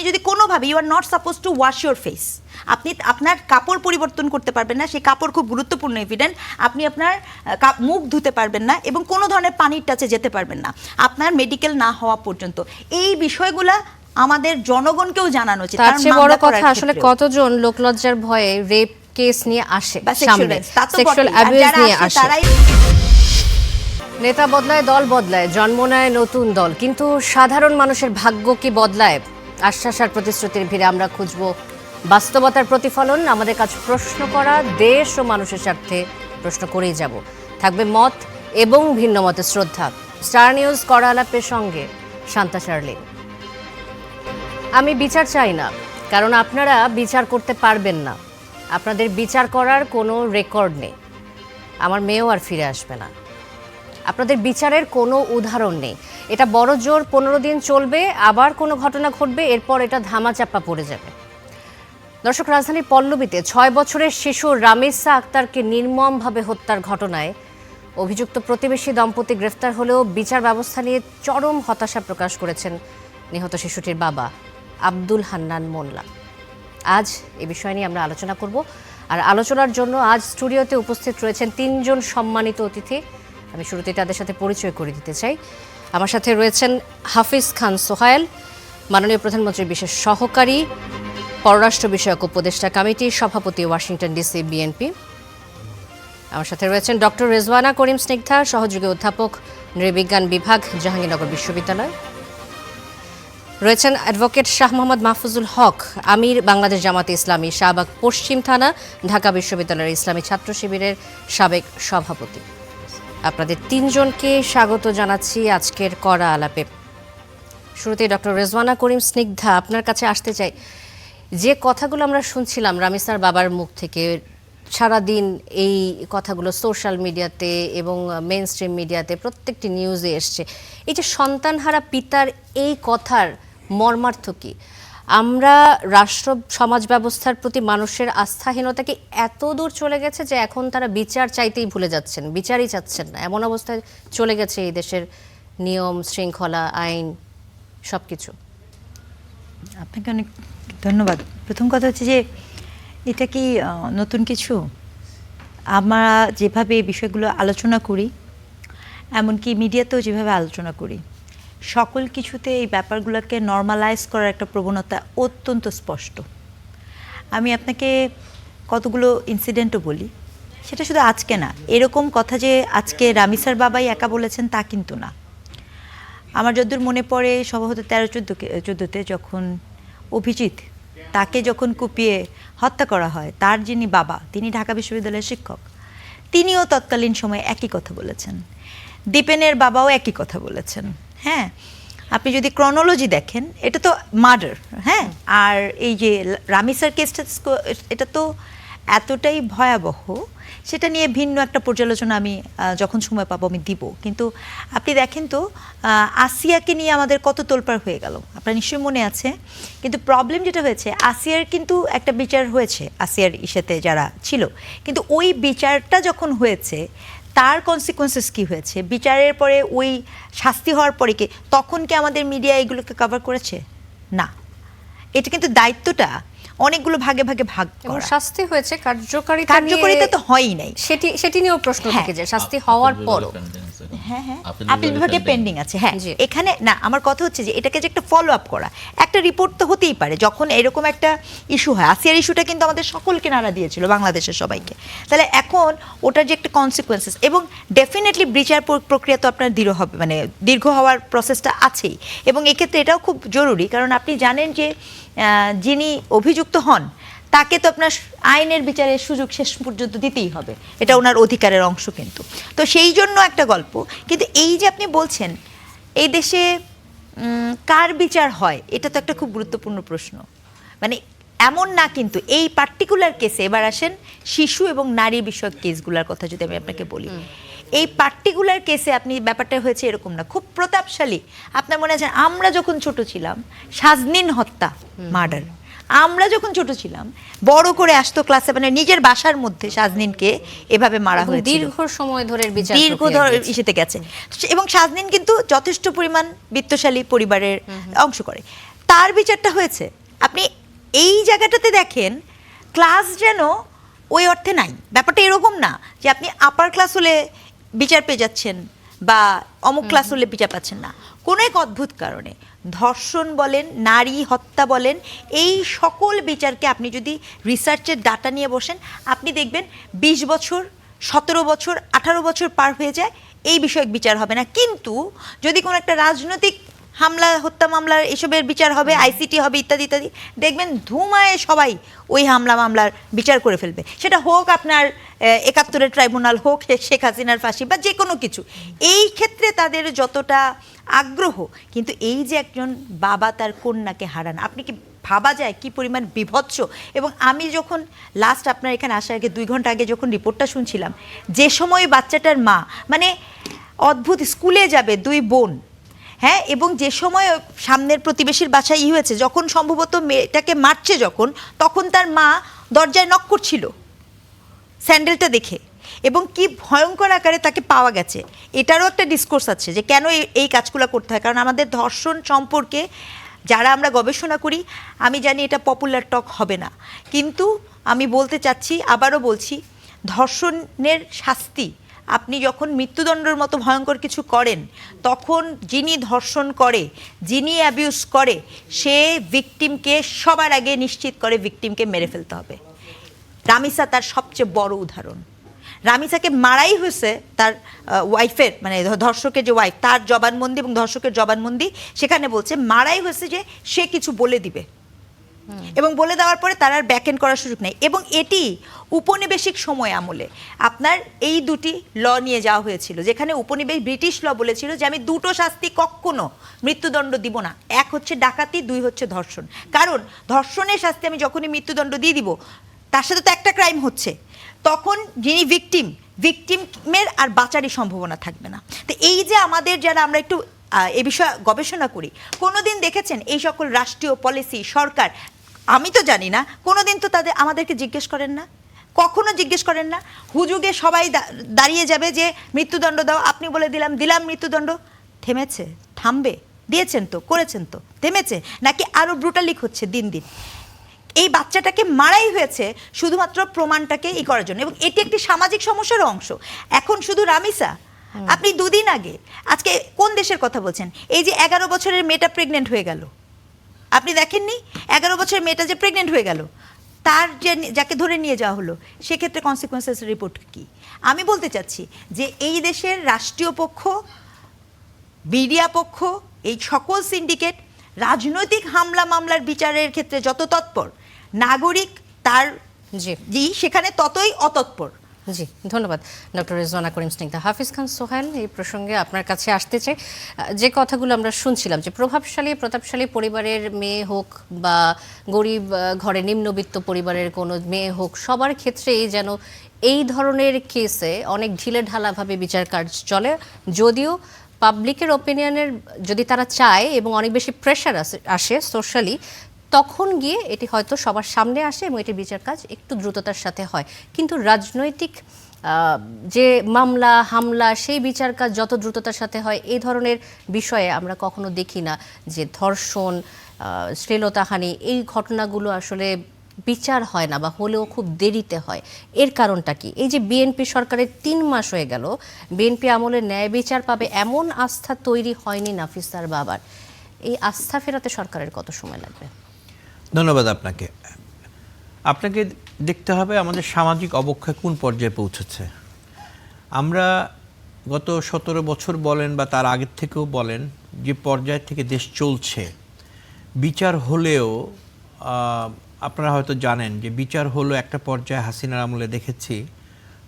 যদি কোনোভাবে you are not suppose to wash your face, আপনি আপনার কাপড় পরিবর্তন করতে পারবেন না, সেই কাপড় খুব গুরুত্বপূর্ণ এভিডেন্ট, আপনি আপনার মুখ ধুতে পারবেন না এবং কোনো ধরনের পানির টাচে যেতে পারবেন না আপনার মেডিকেল না হওয়া পর্যন্ত। এই বিষয়গুলা আমাদের জনগণকেও জানানো উচিত। তার চেয়ে বড় কথা আসলে কতজন লোকলজ্জার ভয়ে রেপ কেস নিয়ে আসে, সামনে সেক্সুয়াল অ্যাবিউজ নিয়ে আসে। নেতা বদলায়, দল বদলায়, জন্ম নেয় নতুন দল, কিন্তু সাধারণ মানুষের ভাগ্য কি বদলায়? আশ্বাস আর প্রতিশ্রুতির ভিড়ে আমরা খুঁজব বাস্তবতার প্রতিফলন। আমাদের কাছে প্রশ্ন করা, দেশ ও মানুষের স্বার্থে প্রশ্ন করেই যাব। থাকবে মত এবং ভিন্ন মতের শ্রদ্ধা। স্টার নিউজ কড়া আলাপের সঙ্গে শান্তা শার্লিন। আমি বিচার চাই না, কারণ আপনারা বিচার করতে পারবেন না। আপনাদের বিচার করার কোনো রেকর্ড নেই। আমার মেয়েও আর ফিরে আসবে না। আপনাদের বিচারের কোনো উদাহরণ নেই। এটা বড় জোর 15 দিন চলবে, আবার কোনো ঘটনা ঘটবে, এরপর এটা ধামাচাপা পড়ে যাবে। দর্শক, রাজধানীর পল্লবীতে 6 বছরের শিশু রামিসা আক্তারকে নির্মমভাবে হত্যার ঘটনায় অভিযুক্ত প্রতিবেশী দম্পতি গ্রেফতার হলেও বিচার ব্যবস্থা নিয়ে চরম হতাশা প্রকাশ করেছেন নিহত শিশুটির বাবা আব্দুল হান্নান মোল্লা। আজ এ বিষয় নিয়ে আমরা আলোচনা করব, আর আলোচনার জন্য আজ স্টুডিওতে উপস্থিত রয়েছেন 3 জন সম্মানিত অতিথি। আমি শুরুতে তাদের সাথে পরিচয় করে দিতে চাই। আমার সাথে রয়েছেন হাফিজ খান সোহায়েল, মাননীয় প্রধানমন্ত্রীর বিশেষ সহকারী, পররাষ্ট্র বিষয়ক উপদেষ্টা কমিটির সভাপতি, ওয়াশিংটন ডিসি, বিএনপি। আমার সাথে রয়েছেন ডক্টর রেজওয়ানা করিম স্নিগ্ধা, সহযোগী অধ্যাপক, নৃবিজ্ঞান বিভাগ, জাহাঙ্গীরনগর বিশ্ববিদ্যালয়। রয়েছেন অ্যাডভোকেট শাহ মোহাম্মদ মাহফুজুল হক, আমির, বাংলাদেশ জামাতে ইসলামী, শাহবাগ পশ্চিম থানা, ঢাকা বিশ্ববিদ্যালয়ের ইসলামী ছাত্র শিবিরের সাবেক সভাপতি। আপনাদের 3 জনকে স্বাগত জানাচ্ছি আজকের কড়া আলাপে। শুরুতেই ডক্টর রেজওয়ানা করিম স্নিগ্ধা, আপনার কাছে আসতে চাই। যে কথাগুলো আমরা শুনছিলাম রামিসার বাবার মুখ থেকে, সারাদিন এই কথাগুলো সোশ্যাল মিডিয়াতে এবং মেইন স্ট্রিম মিডিয়াতে প্রত্যেকটি নিউজে এসছে, এই যে সন্তানহারা পিতার এই কথার মর্মার্থ কি? আমরা রাষ্ট্র সমাজ ব্যবস্থার প্রতি মানুষের আস্থাহীনতা কি এত দূর চলে গেছে যে এখন তারা বিচার চাইতেই ভুলে যাচ্ছেন, বিচারই চাচ্ছেন না, এমন অবস্থায় চলে গেছে এই দেশের নিয়ম শৃঙ্খলা, আইন সবকিছু? আপনাকে অনেক ধন্যবাদ। প্রথম কথা হচ্ছে যে এটা কি নতুন কিছু? আমরা যেভাবে এই বিষয়গুলো আলোচনা করি, এমনকি মিডিয়াতেও যেভাবে আলোচনা করি, সকল কিছুতে এই ব্যাপারগুলোকে নর্মালাইজ করার একটা প্রবণতা অত্যন্ত স্পষ্ট। আমি আপনাকে কতগুলো ইনসিডেন্টও বলি, সেটা শুধু আজকে না, এরকম কথা যে আজকে রামিসার বাবাই একা বলেছেন তা কিন্তু না। আমার যতদূর মনে পড়ে সম্ভবত 13-14-তে যখন অভিজিৎ, তাকে যখন কুপিয়ে হত্যা করা হয়, তার যিনি বাবা, তিনি ঢাকা বিশ্ববিদ্যালয়ের শিক্ষক, তিনিও তৎকালীন সময়ে একই কথা বলেছেন। দীপেনের বাবাও একই কথা বলেছেন। হ্যাঁ, আপনি যদি ক্রনোলজি দেখেন, এটা তো মার্ডার। হ্যাঁ, আর এই যে রামিসার কেসটা, এটা তো এতটাই ভয়াবহ, সেটা নিয়ে ভিন্ন একটা পর্যালোচনা আমি যখন সময় পাবো আমি দিব। কিন্তু আপনি দেখেন তো আসিয়াকে নিয়ে আমাদের কত তোলপাড় হয়ে গেল, আপনার নিশ্চয়ই মনে আছে। কিন্তু প্রবলেম যেটা হয়েছে, আসিয়ার কিন্তু একটা বিচার হয়েছে, আসিয়ার ইসেতে যারা ছিল, কিন্তু ওই বিচারটা যখন হয়েছে তার কনসিকুয়েন্সেস কী হয়েছে, বিচারের পরে ওই শাস্তি হওয়ার পরে কি তখন কি আমাদের মিডিয়া এগুলোকে কভার করেছে? না। এটা কিন্তু দায়িত্বটা অনেকগুলো ভাগে ভাগে ভাগ করা। শাস্তি হয়েছে, কার্যকারিতা তো হয়ই নাই, সেটি নিয়েও প্রশ্ন থেকে যায় শাস্তি হওয়ার পরও। হ্যাঁ হ্যাঁ, আপিল বিভাগে পেন্ডিং আছে। হ্যাঁ, এখানে না, আমার কথা হচ্ছে যে এটাকে যে একটা ফলো আপ করা, একটা রিপোর্ট তো হতেই পারে যখন এরকম একটা ইস্যু হয়। আসিয়ার ইস্যুটা কিন্তু আমাদের সকলকে নাড়া দিয়েছিল, বাংলাদেশের সবাইকে। তাহলে এখন ওটার যে একটা কনসিকুয়েন্সেস, এবং ডেফিনেটলি বিচার প্রক্রিয়া তো আপনার দৃঢ় হবে, মানে দীর্ঘ হওয়ার প্রসেসটা আছেই। এবং এক্ষেত্রে এটাও খুব জরুরি, কারণ আপনি জানেন যে যিনি অভিযুক্ত হন তাকে তো আপনার আইনের বিচারের সুযোগ শেষ পর্যন্ত দিতেই হবে, এটা ওনার অধিকারের অংশ। কিন্তু তো সেই জন্য একটা গল্প। কিন্তু এই যে আপনি বলছেন এই দেশে কার বিচার হয়, এটা তো একটা খুব গুরুত্বপূর্ণ প্রশ্ন। মানে এমন না, কিন্তু এই পার্টিকুলার কেসে, এবার আসেন শিশু এবং নারী বিষয়ক কেসগুলোর কথা যদি আমি আপনাকে বলি, এই পার্টিকুলার কেসে আপনি ব্যাপারটা হয়েছে এরকম না, খুব প্রতাপশালী। আপনার মনে আছে আমরা যখন ছোট ছিলাম, সাজনিন হত্যা, মার্ডার, আমরা যখন ছোট ছিলাম বড় করে আসতো ক্লাসে, মানে নিজের বাসার মধ্যে সাজনিনকে এভাবে মারা হয়েছে, দীর্ঘ সময় ধরে বিচার ইসেতে গেছে। এবং সাজনিন কিন্তু যথেষ্ট পরিমাণ বিত্তশালী পরিবারের অংশ করে। তার বিচারটা হয়েছে। আপনি এই জায়গাটাতে দেখেন ক্লাস যেন ওই অর্থে নাই। ব্যাপারটা এরকম না যে আপনি আপার ক্লাস হলে বিচার পেয়ে যাচ্ছেন বা অমুক ক্লাস হলে বিচার পাচ্ছেন না। কোনো এক অদ্ভুত কারণে ধর্ষণ বলেন, নারী হত্যা বলেন, এই সকল বিচারকে আপনি যদি রিসার্চের ডাটা নিয়ে বসেন, আপনি দেখবেন 20 বছর, 17 বছর, 18 বছর পার হয়ে যায়, এই বিষয়ক বিচার হবে না। কিন্তু যদি কোনো একটা রাজনৈতিক হামলা, হত্যা মামলার এসবের বিচার হবে, আইসিটি হবে, ইত্যাদি ইত্যাদি, দেখবেন ধুমায় সবাই ওই হামলা মামলার বিচার করে ফেলবে। সেটা হোক আপনার 71-এর ট্রাইব্যুনাল, হোক শেখ হাসিনার ফাঁসি বা যে কোনো কিছু। এই ক্ষেত্রে তাদের যতটা আগ্রহ, কিন্তু এই যে একজন বাবা তার কন্যাকে হারান, আপনি কি ভাবা যায় কি পরিমাণ বিভৎস। এবং আমি যখন লাস্ট আপনার এখানে আসার আগে 2 ঘন্টা আগে যখন রিপোর্টটা শুনছিলাম, যে সময় বাচ্চাটার মা মানে অদ্ভুত, স্কুলে যাবে 2 বোন, হ্যাঁ, এবং যে সময় সামনের প্রতিবেশীর বাসায় হয়েছে, যখন সম্ভবত মেয়েটাকে মারছে যখন, তখন তার মা দরজায় নক করছিল স্যান্ডেলটা দেখে, এবং কি ভয়ঙ্কর আকারে তাকে পাওয়া গেছে। এটারও একটা ডিসকোর্স আছে যে কেন এই কাজগুলো করতে হয়। কারণ আমাদের ধর্ষণ সম্পর্কে যারা আমরা গবেষণা করি, আমি জানি এটা পপুলার টক হবে না, কিন্তু আমি বলতে চাচ্ছি, আবারও বলছি, ধর্ষণের শাস্তি আপনি যখন মৃত্যুদণ্ডের মতো ভয়ঙ্কর কিছু করেন, তখন যিনি ধর্ষণ করে, যিনি অ্যাবিউজ করে, সে ভিকটিমকে সবার আগে নিশ্চিত করে ভিকটিমকে মেরে ফেলতে হবে। রামিসা তার সবচেয়ে বড় উদাহরণ। রামিসাকে মারাই হয়েছে তার ওয়াইফের, মানে ধর্ষকের যে ওয়াইফ, তার জবানবন্দি এবং ধর্ষকের জবানবন্দি সেখানে বলছে মারাই হয়েছে যে সে কিছু বলে দিবে, এবং বলে দেওয়ার পরে তার আর ব্যাক এন্ড করার সুযোগ নেই। এবং এটি উপনিবেশিক সময় আমলে আপনার এই 2টি ল নিয়ে যাওয়া হয়েছিল, যেখানে উপনিবেশ ব্রিটিশ ল বলেছিল যে আমি 2টো শাস্তি কখনো মৃত্যুদণ্ড দিব না, 1 হচ্ছে ডাকাতি, 2 হচ্ছে ধর্ষণ। কারণ ধর্ষণের শাস্তি আমি যখনই মৃত্যুদণ্ড দিয়ে দিব, তার সাথে তো একটা ক্রাইম হচ্ছে, তখন যিনি ভিকটিমের আর বাঁচারই সম্ভাবনা থাকবে না। তো এই যে আমাদের যারা আমরা একটু এ বিষয়ে গবেষণা করি, কোনোদিন দেখেছেন এই সকল রাষ্ট্রীয় পলিসি সরকার, আমি তো জানি না, কোনোদিন তো আমাদেরকে জিজ্ঞেস করেন না, কখনো জিজ্ঞেস করেন না। হুজুগে সবাই দাঁড়িয়ে যাবে যে মৃত্যুদণ্ড দাও, আপনি বলে দিলাম মৃত্যুদণ্ড, থেমেছে? থামবে? দিয়েছেন তো, করেছেন তো, থেমেছে? নাকি আরও ব্রুটালিক হচ্ছে দিন দিন? এই বাচ্চাটাকে মারাই হয়েছে শুধুমাত্র প্রমাণটাকে করার জন্য, এবং এটি একটি সামাজিক সমস্যার অংশ। এখন শুধু রামিসা, আপনি 2 দিন আগে, আজকে কোন দেশের কথা বলছেন, এই যে 11 বছরের মেয়েটা প্রেগনেন্ট হয়ে গেল, আপনি দেখেননি? 11 বছরের মেয়েটা যে প্রেগনেন্ট হয়ে গেল, তার যাকে ধরে নিয়ে যাওয়া হলো, সেক্ষেত্রে কনসিকুয়েন্সেস রিপোর্ট কি? আমি বলতে চাচ্ছি যে এই দেশের রাষ্ট্রীয় পক্ষ, মিডিয়া পক্ষ, এই সকল সিন্ডিকেট রাজনৈতিক হামলা মামলার বিচারের ক্ষেত্রে যত তৎপর, নাগরিক তার জি সেখানে ততই অতৎপর। জি, ধন্যবাদ ডক্টর রেজওয়ানা করিম স্নিগ্ধা। হাফিজ খান সোহেল, এই প্রসঙ্গে আপনার কাছে আসতে চাই। যে কথাগুলো আমরা শুনছিলাম যে প্রভাবশালী প্রতাপশালী পরিবারের মেয়ে হোক বা গরিব ঘরে নিম্নবিত্ত পরিবারের কোনো মেয়ে হোক, সবার ক্ষেত্রেই যেন এই ধরনের কেসে অনেক ঢিলেঢালাভাবে বিচার কাজ চলে, যদিও পাবলিকের ওপিনিয়নের যদি তারা চায় এবং অনেক বেশি প্রেশার আসে সোশ্যালি, তখন গিয়ে এটি হয়তো সবার সামনে আসে এবং এটির বিচার কাজ একটু দ্রুততার সাথে হয়। কিন্তু রাজনৈতিক যে মামলা হামলা, সেই বিচার কাজ যত দ্রুততার সাথে হয়, এই ধরনের বিষয়ে আমরা কখনো দেখি না যে ধর্ষণ, শ্লীলতাহানি, এই ঘটনাগুলো আসলে বিচার হয় না বা হলেও খুব দেরিতে হয়। এর কারণটা কি? এই যে বিএনপি সরকারের 3 মাস হয়ে গেল, বিএনপি আমলে ন্যায় বিচার পাবে এমন আস্থা তৈরি হয়নি নাফিসার বাবার। এই আস্থা ফেরাতে সরকারের কত সময় লাগবে? ধন্যবাদ আপনাকে। আপনাকে দেখতে হবে আমাদের সামাজিক অবক্ষয় কোন পর্যায়ে পৌঁছেছে। আমরা গত 17 বছর বলেন বা তার আগের থেকেও বলেন, যে পর্যায় থেকে দেশ চলছে, বিচার হলেও আপনারা হয়তো জানেন যে বিচার হলো একটা পর্যায়ে হাসিনার আমলে দেখেছি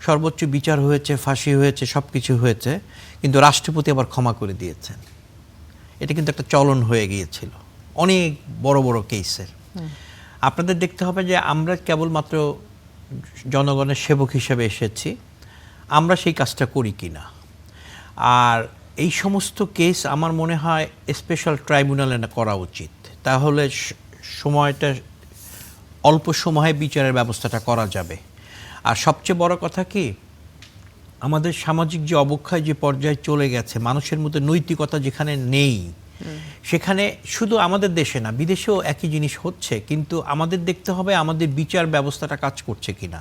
সর্বোচ্চ বিচার হয়েছে, ফাঁসি হয়েছে, সব কিছু হয়েছে, কিন্তু রাষ্ট্রপতি আবার ক্ষমা করে দিয়েছেন। এটা কিন্তু একটা চলন হয়ে গিয়েছিল অনেক বড় বড় কেসের। আপনাদের দেখতে হবে যে আমরা কেবলমাত্র জনগণের সেবক হিসেবে এসেছি, আমরা সেই কাজটা করি কিনা। আর এই সমস্ত কেস আমার মনে হয় স্পেশাল ট্রাইব্যুনালে করা উচিত, তাহলে সময়টা অল্প সময়ে বিচারের ব্যবস্থাটা করা যাবে। আর সবচেয়ে বড় কথা কি, আমাদের সামাজিক যে অবক্ষয় যে পর্যায়ে চলে গেছে, মানুষের মধ্যে নৈতিকতা যেখানে নেই, সেখানে শুধু আমাদের দেশে না, বিদেশেও একই জিনিস হচ্ছে, কিন্তু আমাদের দেখতে হবে আমাদের বিচার ব্যবস্থাটা কাজ করছে কিনা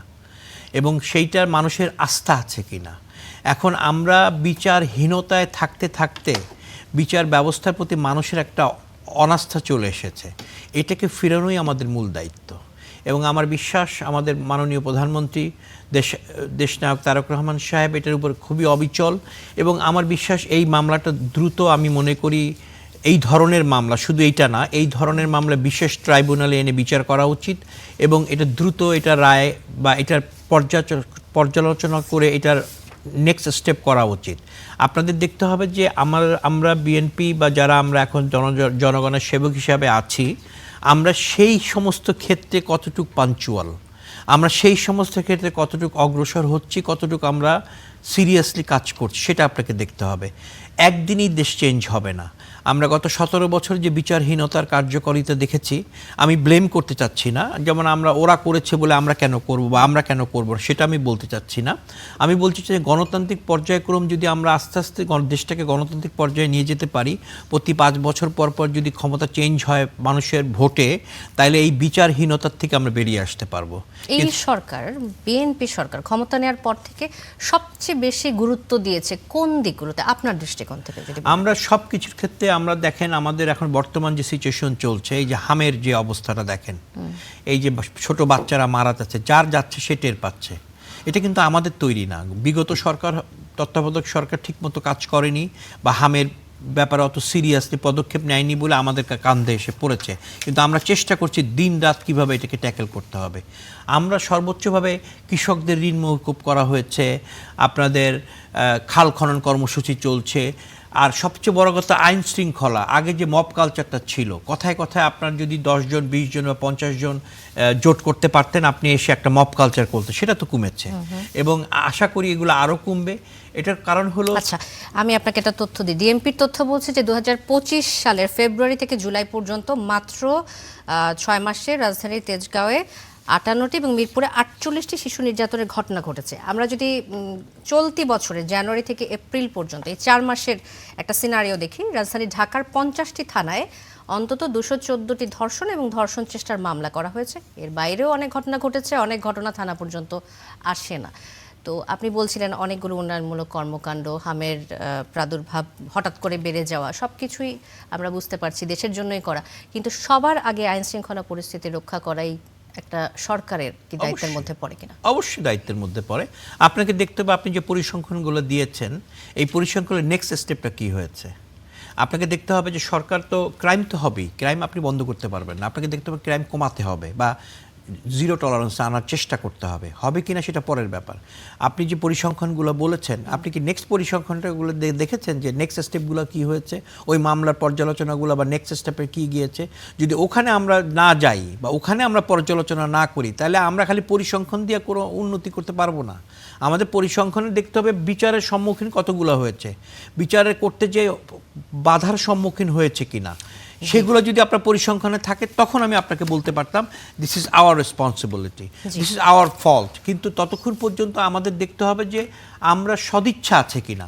এবং সেইটার মানুষের আস্থা আছে কিনা। এখন আমরা বিচারহীনতায় থাকতে থাকতে বিচার ব্যবস্থার প্রতি মানুষের একটা অনাস্থা চলে এসেছে। এটাকে ফেরানোই আমাদের মূল দায়িত্ব এবং আমার বিশ্বাস আমাদের মাননীয় প্রধানমন্ত্রী দেশনায়ক তারেক রহমান সাহেব এটার উপর খুবই অবিচল এবং আমার বিশ্বাস এই মামলাটা দ্রুত, আমি মনে করি এই ধরনের মামলা, শুধু এইটা না, এই ধরনের মামলা বিশেষ ট্রাইব্যুনালে এনে বিচার করা উচিত এবং এটা দ্রুত এটা রায় বা এটার পর্যালোচনা করে এটার নেক্সট স্টেপ করা উচিত। আপনাদের দেখতে হবে যে আমরা বিএনপি বা যারা আমরা এখন জনগণের সেবক হিসাবে আছি, আমরা সেই সমস্ত ক্ষেত্রে কতটুকু পাঞ্চুয়াল, আমরা সেই সমস্ত ক্ষেত্রে কতটুকু অগ্রসর হচ্ছি, কতটুকু আমরা সিরিয়াসলি কাজ করছি, সেটা আপনাকে দেখতে হবে। একদিনই দেশ চেঞ্জ হবে না। আমরা গত 17 বছর যে বিচারহীনতার কার্যকারিতা দেখেছি, আমি ব্লেম করতে চাচ্ছি না, যেমন ওরা করেছে বলে আমরা কেন করব বা আমরা কেন করব সেটা আমি বলতে চাচ্ছি না। আমি বলছি যে গণতান্ত্রিক পর্যায়ক্রম যদি আমরা আস্তে আস্তে দেশটাকে গণতান্ত্রিক পর্যায়ে নিয়ে যেতে পারি, প্রতি 5 বছর পর পর যদি ক্ষমতা চেঞ্জ হয় মানুষের ভোটে, তাহলে এই বিচারহীনতার থেকে আমরা বেরিয়ে আসতে পারবো। এই সরকার, বিএনপি সরকার ক্ষমতা নেওয়ার পর থেকে সবচেয়ে বেশি গুরুত্ব দিয়েছে কোন দিকগুলোতে আপনার দৃষ্টিকোণ থেকে? যদি আমরা সব কিছুর ক্ষেত্রে আমরা দেখেন আমাদের এখন বর্তমান যে সিচুয়েশন চলছে, এই যে হামের যে অবস্থাটা দেখেন, এই যে ছোট বাচ্চারা মারা যাচ্ছে, যার যাচ্ছে সে টের পাচ্ছে, এটা কিন্তু আমাদের তৈরি না। বিগত সরকার, তত্ত্বাবধায়ক সরকার ঠিকমতো কাজ করেনি বা হামের ব্যাপারে অত সিরিয়াসলি পদক্ষেপ নেয়নি বলে আমাদের কাঁধে এসে পড়েছে। কিন্তু আমরা চেষ্টা করছি দিন রাত কীভাবে এটাকে ট্যাকেল করতে হবে। আমরা সর্বোচ্চভাবে কৃষকদের ঋণ মওকুফ করা হয়েছে, আপনাদের খাল খনন কর্মসূচি চলছে, আর সবচেয়ে বড় কথা আইন শৃঙ্খলা। আগে যে মব কালচারটা ছিল, কথায় কথায় আপনার যদি 10 জন 20 জন বা 50 জন জোট করতে পারতেন, আপনি এসে একটা মব কালচার করতেন, সেটা তো কমেছে এবং আশা করি এগুলো আরও কমবে। এটার কারণ হলো, আচ্ছা আমি আপনাকে একটা তথ্য দিই। ডিএমপির তথ্য বলছে যে 2025 সালের ফেব্রুয়ারি থেকে জুলাই পর্যন্ত মাত্র 6 মাসে রাজধানীর তেজগাঁওয়ে 58টি এবং মিরপুরে 48টি শিশু নির্যাতনের ঘটনা ঘটেছে। আমরা যদি চলতি বছরের জানুয়ারি থেকে এপ্রিল পর্যন্ত এই 4 মাসের একটা সিনারিও দেখি, রাজধানী ঢাকার 50টি থানায় অন্তত 214টি ধর্ষণ এবং ধর্ষণ চেষ্টার মামলা করা হয়েছে। এর বাইরেও অনেক ঘটনা ঘটেছে, অনেক ঘটনা থানা পর্যন্ত আসে না। তো আপনি বলছিলেন অনেকগুলো উন্নয়নমূলক কর্মকাণ্ড, হামের প্রাদুর্ভাব হঠাৎ করে বেড়ে যাওয়া, সব কিছুই আমরা বুঝতে পারছি দেশের জন্যই করা, কিন্তু সবার আগে আইন শৃঙ্খলা পরিস্থিতি রক্ষা করাই একটা সরকারের কি দায়িত্বের মধ্যে পড়ে কিনা? অবশ্যই দায়িত্বের মধ্যে পড়ে। আপনাকে দেখতে হবে আপনি যে পরিসংখ্যানগুলো দিয়েছেন, এই পরিসংখ্যানের নেক্সট স্টেপটা কী হয়েছে। আপনাকে দেখতে হবে যে সরকার তো ক্রাইম তো হবেই, ক্রাইম আপনি বন্ধ করতে পারবেন না, আপনাকে দেখতে হবে ক্রাইম কমাতে হবে বা জিরো টলারেন্স আনার চেষ্টা করতে হবে। হবে কিনা সেটা পরের ব্যাপার। আপনি যে পরিসংখ্যানগুলো বলেছেন, আপনি কি নেক্সট পরিসংখ্যানগুলো দেখেছেন যে নেক্সট স্টেপগুলো কী হয়েছে, ওই মামলার পর্যালোচনাগুলো বা নেক্সট স্টেপে কী গিয়েছে? যদি ওখানে আমরা না যাই বা ওখানে আমরা পর্যালোচনা না করি, তাহলে আমরা খালি পরিসংখ্যান দিয়ে কোনো উন্নতি করতে পারবো না। আমাদের পরিসংখ্যানে দেখতে হবে বিচারের সম্মুখীন কতগুলো হয়েছে, বিচারের করতে যে বাধার সম্মুখীন হয়েছে কিনা, সেগুলো যদি আপনার পরিসংখ্যানে থাকে, তখন আমি আপনাকে বলতে পারতাম this is our responsibility, this is our fault. কিন্তু ততক্ষণ পর্যন্ত আমাদের দেখতে হবে যে আমরা সদিচ্ছা আছে কিনা,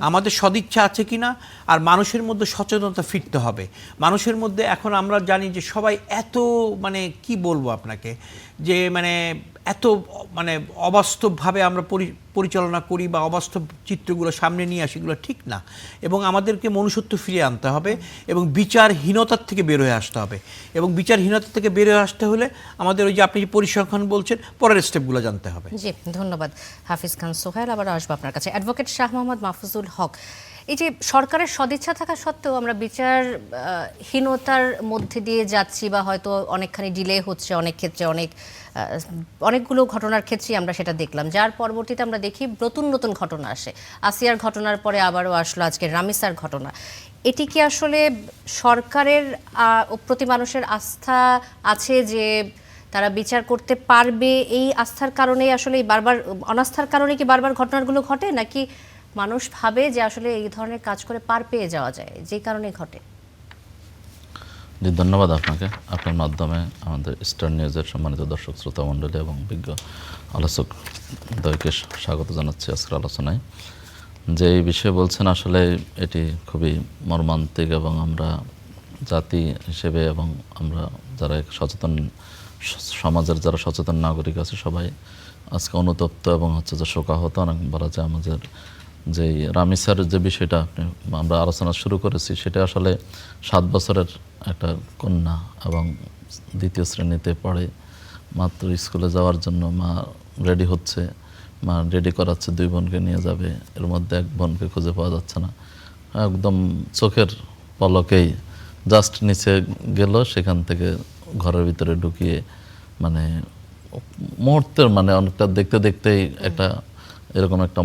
আমাদের সদিচ্ছা আছে কিনা, আর মানুষের মধ্যে সচেতনতা ফিরতে হবে। মানুষের মধ্যে এখন আমরা জানি যে সবাই এত কি বলবো আপনাকে, যে এত অবাস্তবভাবে আমরা পরিচালনা করি বা অবাস্তব চিত্রগুলো সামনে নিয়ে আসি, এগুলো ঠিক না। এবং আমাদেরকে মনুষ্যত্ব ফিরিয়ে আনতে হবে এবং বিচারহীনতার থেকে বের হয়ে আসতে হবে। এবং বিচারহীনতা থেকে বের হয়ে আসতে হলে আমাদের ওই যে আপনি যে পরিসংখ্যান বলছেন, পরের স্টেপগুলো জানতে হবে। জি, ধন্যবাদ হাফিজ খান সোহেল। আবার আসবো আপনার কাছে। অ্যাডভোকেট শাহ মোহাম্মদ মাহফুজুল হক, এই যে সরকারের সদিচ্ছা থাকা সত্ত্বেও আমরা বিচারহীনতার মধ্যে দিয়ে যাচ্ছি বা হয়তো অনেকখানি ডিলে হচ্ছে, অনেক ক্ষেত্রে অনেকগুলো ঘটনার ক্ষেত্রেই আমরা সেটা দেখলাম, যার পরবর্তীতে আমরা দেখি নতুন নতুন ঘটনা আসে। আসিয়ার ঘটনার পরে আবারও আসলো আজকে রামিসার ঘটনা। এটি কি আসলে সরকারের প্রতি মানুষের আস্থা আছে যে তারা বিচার করতে পারবে, এই আস্থার কারণেই আসলে বারবার, অনাস্থার কারণে কি বারবার ঘটনাগুলো ঘটে, নাকি মানুষ ভাবে যে আসলে এই ধরনের কাজ করে পার পেয়ে যাওয়া যায়, যে কারণে ঘটে? জি, ধন্যবাদ আপনাকে। আপনার মাধ্যমে আমাদের স্টার নিউজের সম্মানিত দর্শক শ্রোতা মণ্ডলী এবং বিজ্ঞ আলোচকদ্বয়কে স্বাগত জানাচ্ছি আজকের আলোচনায়। যে এই বিষয়ে বলছেন আসলে এটি খুবই মর্মান্তিক, এবং আমরা জাতি হিসেবে এবং আমরা যারা সচেতন সমাজের যারা সচেতন নাগরিক আছে সবাই আজকে অনুতপ্ত এবং হচ্ছে যে শোকাহত। অনেক বলা যায় আমাদের যে রামিসার যে বিষয়টা আমরা আলোচনা শুরু করেছি, সেটা আসলে 7 বছরের একটা কন্যা এবং 2য় শ্রেণীতে পড়ে, মাত্র স্কুলে যাওয়ার জন্য মা রেডি হচ্ছে, মা রেডি করাচ্ছে 2 বোনকে নিয়ে যাবে, এর মধ্যে 1 বোনকে খুঁজে পাওয়া যাচ্ছে না। একদম চোখের পলকেই জাস্ট নিচে গেল, সেখান থেকে ঘরের ভিতরে ঢুকিয়ে মানে মুহূর্তের মানে অনেকটা দেখতে দেখতেই একটা এরকম একটা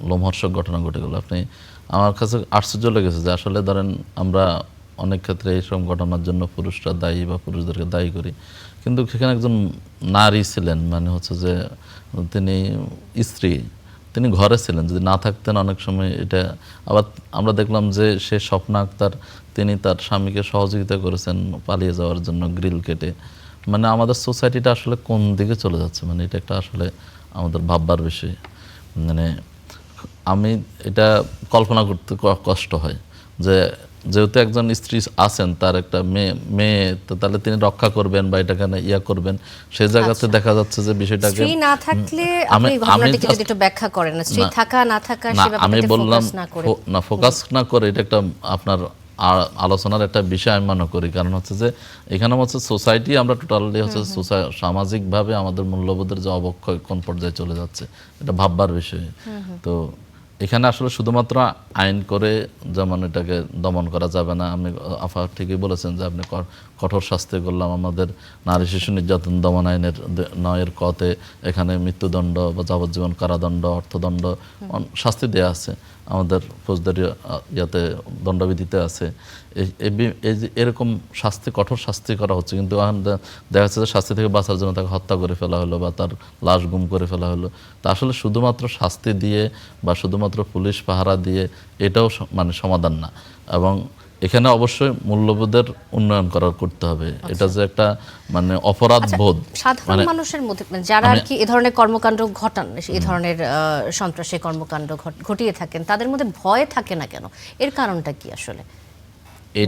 লোমহর্ষক ঘটনা ঘটে গেল। আপনি আমার কাছে আশ্চর্য লেগেছে যে আসলে ধরেন আমরা অনেক ক্ষেত্রে এইসব ঘটনার জন্য পুরুষরা দায়ী বা পুরুষদেরকে দায়ী করি, কিন্তু সেখানে একজন নারী ছিলেন, মানে হচ্ছে যে তিনি স্ত্রী, তিনি ঘরে ছিলেন, যদি না থাকতেন অনেক সময় এটা। আবার আমরা দেখলাম যে সে স্বপ্না আক্তার, তিনি তার স্বামীকে সহযোগিতা করেছেন পালিয়ে যাওয়ার জন্য গ্রিল কেটে। মানে আমাদের সোসাইটিটা আসলে কোন দিকে চলে যাচ্ছে, মানে এটা একটা আসলে আমাদের ভাববার বিষয়। মানে আমি এটা কল্পনা করতে কষ্ট হয় যে যেহেতু একজন স্ত্রী আছেন, তার একটা মেয়ে তো তাহলে তিনি রক্ষা করবেন বা এটাকে ইয়া করবেন, সেই জায়গাতে দেখা যাচ্ছে যে বিষয়টাকে স্ত্রী না থাকলে আপনি ঘটনাটিকে যদি একটু ব্যাখ্যা করেন, স্ত্রী থাকা না থাকা সে ব্যাপারটাতে আমি বললাম ফোকাস না করে এটা একটা আপনার আলোচনার একটা বিষয় আমি মনে করি। কারণ হচ্ছে যে এখানে হচ্ছে সোসাইটি আমরা টোটালি হচ্ছে সামাজিকভাবে আমাদের মূল্যবোধের যে অবক্ষয় কোন পর্যায়ে চলে যাচ্ছে এটা ভাববার বিষয়। তো এখানে আসলে শুধুমাত্র আইন করে যেমন এটাকে দমন করা যাবে না। আমি আফা ঠিকই বলেছেন যে আপনি কঠোর শাস্তি করলাম, আমাদের নারী শিশু নির্যাতন দমন আইনের 9 কতে এখানে মৃত্যুদণ্ড বা যাবজ্জীবন কারাদণ্ড, অর্থদণ্ড শাস্তি দেয়া আছে, আমাদের ফৌজদারি ইয়াতে দণ্ডবিধিতে আছে। এই যে এরকম শাস্তি, কঠোর শাস্তি করা হচ্ছে, কিন্তু এখন দেখা যাচ্ছে যে শাস্তি থেকে বাঁচার জন্য তাকে হত্যা করে ফেলা হলো বা তার লাশ গুম করে ফেলা হলো। তা আসলে শুধুমাত্র শাস্তি দিয়ে বা শুধুমাত্র পুলিশ পাহারা দিয়ে এটাও মানে সমাধান না, এবং এখানে অবশ্যই মূল্যবোধের উন্নয়ন করতে হবে। এটা যে একটা মানে অপরাধ বোধ সাধারণ মানুষের মধ্যে যারা আর কি এ ধরনের কর্মকাণ্ড ঘটান, এই ধরনের সন্ত্রাসী কর্মকাণ্ড ঘটিয়ে থাকেন, তাদের মধ্যে ভয় থাকে না কেন? এর কারণটা কি আসলে?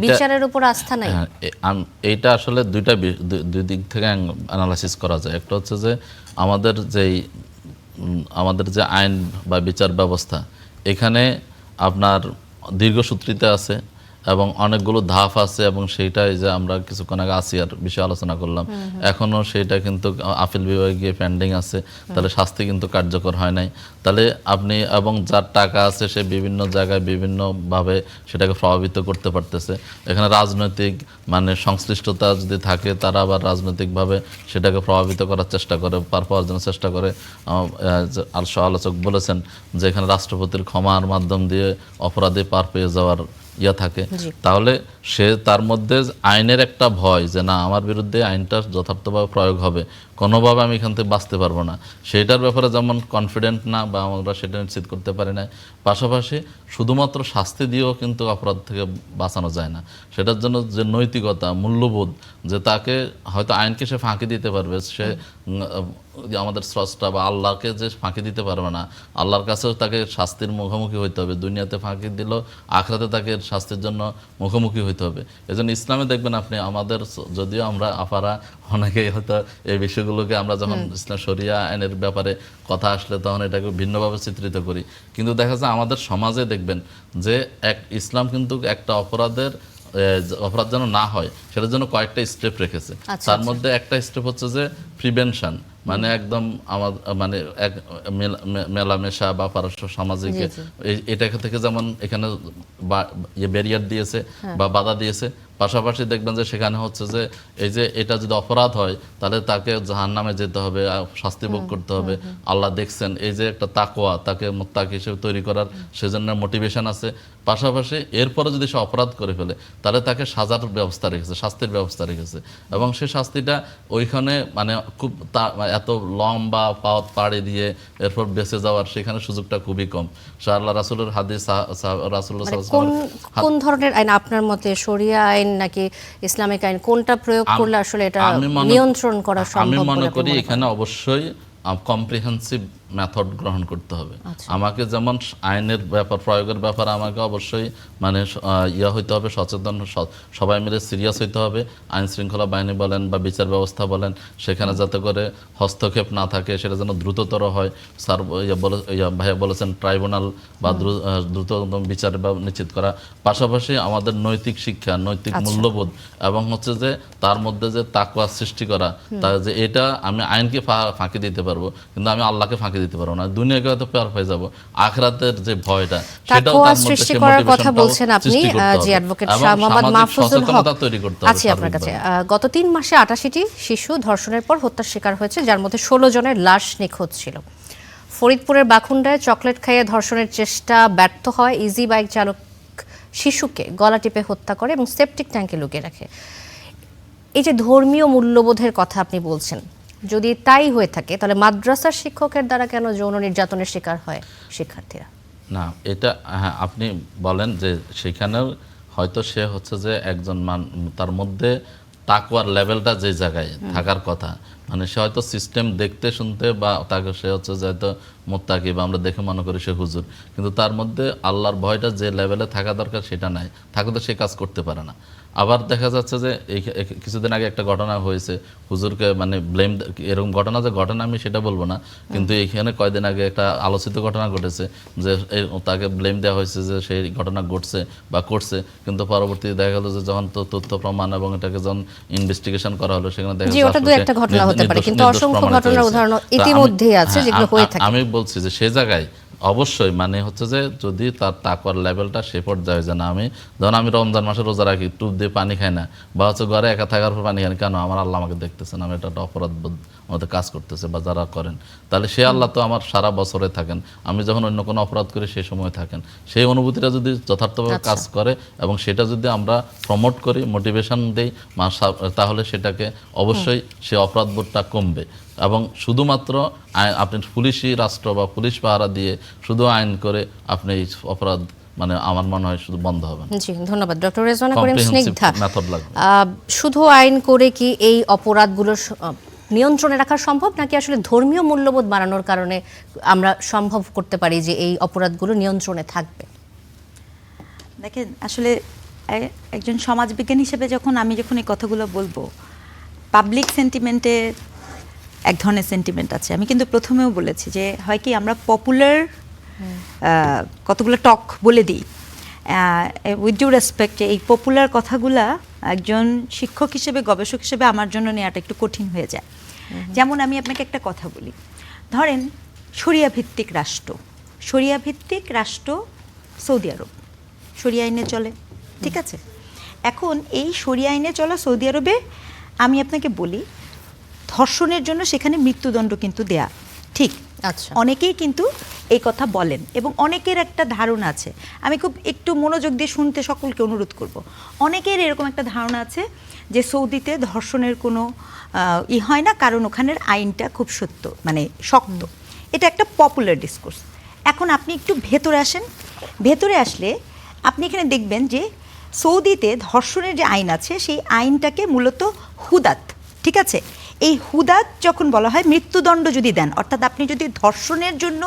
বিচারের উপর আস্থা নাই? এইটা আসলে দুই দিক থেকে অ্যানালাইসিস করা যায়। একটা হচ্ছে যে আমাদের যে আইন বা বিচার ব্যবস্থা, এখানে আপনার দীর্ঘসূত্রিতা আছে এবং অনেকগুলো ধাপ আছে, এবং সেইটাই যে আমরা কিছুক্ষণ আগে আসিয়ার বিষয়ে আলোচনা করলাম, এখনও সেইটা কিন্তু আপিল বিভাগে গিয়ে পেন্ডিং আছে, তাহলে শাস্তি কিন্তু কার্যকর হয় নাই। তাহলে আপনি এবং যার টাকা আছে সে বিভিন্ন জায়গায় বিভিন্নভাবে সেটাকে প্রভাবিত করতে পারতেছে। এখানে রাজনৈতিক মানে সংশ্লিষ্টতা যদি থাকে, তারা আবার রাজনৈতিকভাবে সেটাকে প্রভাবিত করার চেষ্টা করে, পার পাওয়ার জন্য চেষ্টা করে। আলোচক বলেছেন যে এখানে রাষ্ট্রপতির ক্ষমার মাধ্যম দিয়ে অপরাধী পার পেয়ে যাওয়ার ইয়া থাকে, তাহলে সে তার মধ্যে আইনের একটা ভয় যে না আমার বিরুদ্ধে আইনটা যথার্থভাবে প্রয়োগ হবে, কোনোভাবে আমি এখান থেকে বাঁচতে পারবো না, সেইটার ব্যাপারে যেমন কনফিডেন্ট না বা আমরা সেটা নিশ্চিত করতে পারি না। পাশাপাশি শুধুমাত্র শাস্তি দিয়েও কিন্তু অপরাধ থেকে বাঁচানো যায় না। সেটার জন্য যে নৈতিকতা, মূল্যবোধ, যে তাকে হয়তো আইনকে সে ফাঁকি দিতে পারবে, সে আমাদের স্রষ্টা বা আল্লাহকে যে ফাঁকি দিতে পারবে না, আল্লাহর কাছেও তাকে শাস্তির মুখোমুখি হইতে হবে। দুনিয়াতে ফাঁকি দিল, আখিরাতে তাকে শাস্তির জন্য মুখোমুখি হইতে হবে। এজন্য ইসলামে দেখবেন আপনি আমাদের, যদিও আমরা আপারা অনেকেই হয়তো এই বিষয়গুলোকে আমরা যখন ইসলাম শরিয়া আইনের ব্যাপারে কথা আসলে তখন এটাকে ভিন্নভাবে চিত্রিত করি, কিন্তু দেখা যায় আমাদের সমাজে দেখবেন যে ইসলাম কিন্তু একটা অপরাধ যেন না হয় সেটার জন্য কয়েকটা স্টেপ রেখেছে। তার মধ্যে একটা স্টেপ হচ্ছে যে প্রিভেনশন, মানে একদম মানে এক মেলামেশা বা পারস্য সামাজিক এটা থেকে যেমন এখানে ব্যারিয়ার দিয়েছে বা বাধা দিয়েছে। পাশাপাশি দেখবেন যে সেখানে হচ্ছে যে এই যে এটা যদি অপরাধ হয় তাহলে তাকে জাহান্নামে যেতে হবে, শাস্তি ভোগ করতে হবে, আল্লাহ দেখছেন, এই যে একটা তাকওয়া, তাকে মুত্তাকি হিসেবে তৈরি করার সেজন্য মোটিভেশন আছে। পাশাপাশি এরপরে যদি সে অপরাধ করে ফেলে তাহলে তাকে সাজার ব্যবস্থা রেখেছে, শাস্তির ব্যবস্থা রেখেছে, এবং সেই শাস্তিটা ওইখানে মানে খুব এত লম্বা পথ পাড়ি দিয়ে এরপর বেঁচে যাওয়ার সেখানে সুযোগটা খুবই কম। আল্লাহ রাসূলের হাদিস, রাসূলুল্লাহ সাল্লাল্লাহু আলাইহি ওয়াসাল্লাম কোন ধরনের আইন আপনার মতে, শরিয়া আইন নাকি ইসলামিক আইন, কোনটা প্রয়োগ করলে আসলে এটা নিয়ন্ত্রণ করা সম্ভব? আমি মনে করি এখানে অবশ্যই কম্প্রিহেন্সিভ মেথড গ্রহণ করতে হবে। আমাকে যেমন আইনের ব্যাপার প্রয়োগের ব্যাপারে আমাকে অবশ্যই মানে ইয়া হইতে হবে, সচেতন, সবাই মিলে সিরিয়াস হইতে হবে। আইন শৃঙ্খলা বাহিনী বলেন বা বিচার ব্যবস্থা বলেন, সেখানে যাতে করে হস্তক্ষেপ না থাকে, সেটা যেন দ্রুততর হয়। স্যার ভাইয়া বলেছেন ট্রাইব্যুনাল বা দ্রুততম বিচার নিশ্চিত করা। পাশাপাশি আমাদের নৈতিক শিক্ষা, নৈতিক মূল্যবোধ এবং হচ্ছে যে তার মধ্যে যে তাকওয়া সৃষ্টি করা, তা যে এটা আমি আইনকে ফাঁকি দিতে পারবো কিন্তু আমি আল্লাহকে ফাঁকি দিতে পারবো না, দুনিয়াকে হয়তো পার হয়ে যাবো, আখিরাতের যে ভয়টা সেটাও তাকওয়া তার মধ্যে সৃষ্টি সে করার কথা মোটিভেশনটাও বলছেন আপনি, সৃষ্টি করতে হবে জি অ্যাডভোকেট এবং শাহ মোহাম্মদ সামাজিক মাহফুজুল হক। সচেতনতা তৈরি করতে হবে আছি আপনার কাছে। সার্বিকভাবে। গত 3 মাসে 88টি শিশু ধর্ষণের পর হত্যার শিকার হয়েছে, যার মধ্যে 16 জনের লাশ নিখোঁজ ছিল। ফরিদপুরের বাখুন্ডায় চকলেট খাইয়ে ধর্ষণের চেষ্টা ব্যর্থ হয়। ইজি বাইক চালক শিশুকে গলা টিপে হত্যা করে এবং সেপটিক ট্যাঙ্কে লুকিয়ে রাখে। এই যে ধর্মীয় মূল্যবোধের কথা আপনি বলছেন, যদি তাই হয়ে থাকে তাহলে মাদ্রাসার শিক্ষকের দ্বারা কেন যৌন নির্যাতনের শিকার হয় শিক্ষার্থীরা? না, এটা হ্যাঁ আপনি বলেন যে সেখানেও হয়তো সে হচ্ছে যে একজন তার মধ্যে তাকওয়ার লেভেলটা যে জায়গায় থাকার কথা, মানে সে হয়তো সিস্টেম দেখতে শুনতে বা তাকে সে হচ্ছে যে হয়তো মোত্তাকি বা আমরা দেখে মনে করি সে হুজুর, কিন্তু তার মধ্যে আল্লাহর ভয়টা যে লেভেলে থাকা দরকার সেটা নাই, থাকলে তো সে কাজ করতে পারে না। আবার দেখা যাচ্ছে যে কিছুদিন আগে একটা ঘটনা হয়েছে, হুজুরকে মানে ব্লেম, এরকম ঘটনা যে ঘটনা আমি সেটা বলবো না, কিন্তু এইখানে কয়দিন আগে একটা আলোচিত ঘটনা ঘটেছে যে তাকে ব্লেম দেওয়া হয়েছে যে সেই ঘটনা ঘটছে বা করছে, কিন্তু পরবর্তীতে দেখা গেল যে যখন তথ্য প্রমাণ এবং এটাকে যখন ইনভেস্টিগেশন করা হলো সেখানে দেখা জি, ওটা দুই একটা ঘটনা হতে পারে, কিন্তু অসংখ্য ঘটনার উদাহরণ ইতিমধ্যেই আছে যেগুলো হয়ে থাকে। আমি বলছি যে সে জায়গায় অবশ্যই মানে হচ্ছে যে যদি তার তাকওয়ার লেভেলটা সে পর্যায়ে যায় না, ধরুন আমি রমজান মাসে রোজা রাখি, টুপ দিয়ে পানি খাই না, বা হচ্ছে ঘরে একা থাকার পর পানি খাই না, কেন আমার আল্লাহ আমাকে দেখতেছেন, আমি এটা একটা অপরাধ বোধ আমাদের কাজ করতেছে বা যারা করেন, তাহলে সে আল্লাহ তো আমার সারা বছরে থাকেন, আমি যখন অন্য কোনো অপরাধ করি সেই সময় থাকেন। সেই অনুভূতিটা যদি যথার্থভাবে কাজ করে এবং সেটা যদি আমরা প্রমোট করি, মোটিভেশন দিই, তাহলে সেটাকে অবশ্যই সে অপরাধ বোধটা কমবে। এবং শুধুমাত্র আপনি পুলিশি রাষ্ট্র বা পুলিশ পাহারা দিয়ে শুধু আইন করে আপনি এই অপরাধ মানে আমার মনে হয় শুধু বন্ধ হবে। জি, ধন্যবাদ ডক্টর রেজওয়ানা করিম স্নিগ্ধা। মেথড লাগবে। শুধু আইন করে কি এই অপরাধগুলো নিয়ন্ত্রণে রাখা সম্ভব, নাকি আসলে ধর্মীয় মূল্যবোধ বাড়ানোর কারণে আমরা সম্ভব করতে পারি যে এই অপরাধগুলো নিয়ন্ত্রণে থাকবে? দেখেন, আসলে একজন সমাজবিজ্ঞানী হিসেবে আমি যখন এই কথাগুলো বলবো, পাবলিক সেন্টিমেন্টের এক ধরনের সেন্টিমেন্ট আছে। আমি কিন্তু প্রথমেও বলেছি যে হয় কি আমরা পপুলার কতগুলো টক বলে দিই, উইথ ডিউ রেসপেক্ট, এই পপুলার কথাগুলা একজন শিক্ষক হিসেবে, গবেষক হিসেবে আমার জন্য নেওয়াটা একটু কঠিন হয়ে যায়। যেমন আমি আপনাকে একটা কথা বলি, ধরেন শরিয়া ভিত্তিক রাষ্ট্র সৌদি আরব, শরিয়া আইনে চলে, ঠিক আছে? এখন এই শরিয়া আইনে চলা সৌদি আরবে আমি আপনাকে বলি, ধর্ষণের জন্য সেখানে মৃত্যুদণ্ড কিন্তু দেয়া ঠিক। আচ্ছা, অনেকেই কিন্তু এই কথা বলেন এবং অনেকের একটা ধারণা আছে, আমি খুব একটু মনোযোগ দিয়ে শুনতে সকলকে অনুরোধ করব। অনেকের এরকম একটা ধারণা আছে যে সৌদিতে ধর্ষণের কোনো হয় না, কারণ ওখানের আইনটা খুব শক্ত। এটা একটা পপুলার ডিসকোর্স। এখন আপনি একটু ভেতরে আসেন, ভেতরে আসলে আপনি এখানে দেখবেন যে সৌদিতে ধর্ষণের যে আইন আছে সেই আইনটাকে মূলত হুদাত, ঠিক আছে? এই হুদাত যখন বলা হয়, মৃত্যুদণ্ড যদি দেন, অর্থাৎ আপনি যদি ধর্ষণের জন্য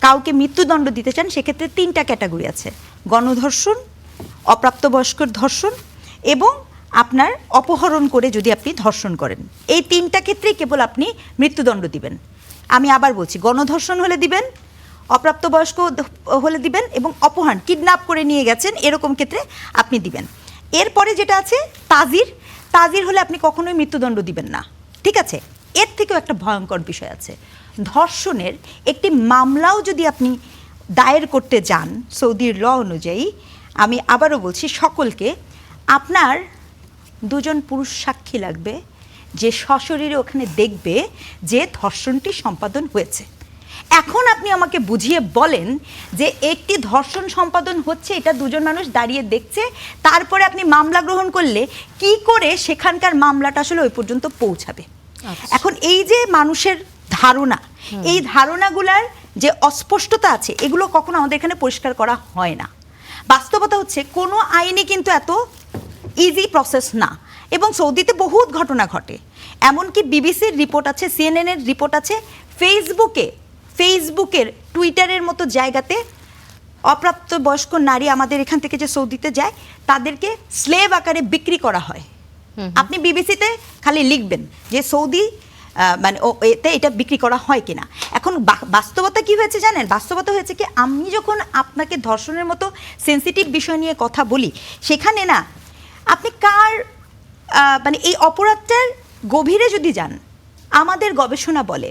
কাউকে মৃত্যুদণ্ড দিতে চান, সেক্ষেত্রে 3টা ক্যাটাগরি আছে: গণধর্ষণ, অপ্রাপ্তবয়স্কর ধর্ষণ এবং আপনার অপহরণ করে যদি আপনি ধর্ষণ করেন। এই 3টা ক্ষেত্রেই কেবল আপনি মৃত্যুদণ্ড দিবেন। আমি আবার বলছি, গণধর্ষণ হলে দিবেন, অপ্রাপ্তবয়স্ক হলে দিবেন এবং অপহরণ, কিডন্যাপ করে নিয়ে গেছেন, এরকম ক্ষেত্রে আপনি দিবেন। এরপরে যেটা আছে তাজির হলে আপনি কখনোই মৃত্যুদণ্ড দিবেন না, ঠিক আছে? এর থেকেও একটা ভয়ঙ্কর বিষয় আছে, ধর্ষণের একটি মামলাও যদি আপনি দায়ের করতে যান সৌদির ল অনুযায়ী, আমি আবারও বলছি সকলকে, আপনার 2জন পুরুষ সাক্ষী লাগবে যে সশরীরে ওখানে দেখবে যে ধর্ষণটি সম্পাদন হয়েছে। এখন আপনি আমাকে বুঝিয়ে বলেন যে একটি ধর্ষণ সম্পাদন হচ্ছে, এটা 2জন মানুষ দাঁড়িয়ে দেখছে, তারপরে আপনি মামলা গ্রহণ করলে কি করে সেখানকার মামলাটা আসলে ওই পর্যন্ত পৌঁছাবে? এখন এই যে মানুষের ধারণা, এই ধারণাগুলার যে অস্পষ্টতা আছে, এগুলো কখনো আমাদের এখানে পরিষ্কার করা হয় না। বাস্তবতা হচ্ছে কোনো আইনে কিন্তু এত ইজি প্রসেস না, এবং সৌদিতে বহুত ঘটনা ঘটে। এমনকি বিবিসির রিপোর্ট আছে, CNN-এর রিপোর্ট আছে, ফেসবুকের টুইটারের মতো জায়গাতে অপ্রাপ্তবয়স্ক নারী আমাদের এখান থেকে যে সৌদিতে যায় তাদেরকে স্লেভ আকারে বিক্রি করা হয়। আপনি বিবিসিতে খালি লিখবেন যে সৌদি মানে এতে এটা বিক্রি করা হয় কিনা। এখন বাস্তবতা কি হয়েছে জানেন? বাস্তবতা হয়েছে কি, আমি যখন আপনাকে ধর্ষণের মতো সেন্সিটিভ বিষয় নিয়ে কথা বলি, সেখানে না আপনি কার মানে এই অপরাধটার গভীরে যদি যান, আমাদের গবেষণা বলে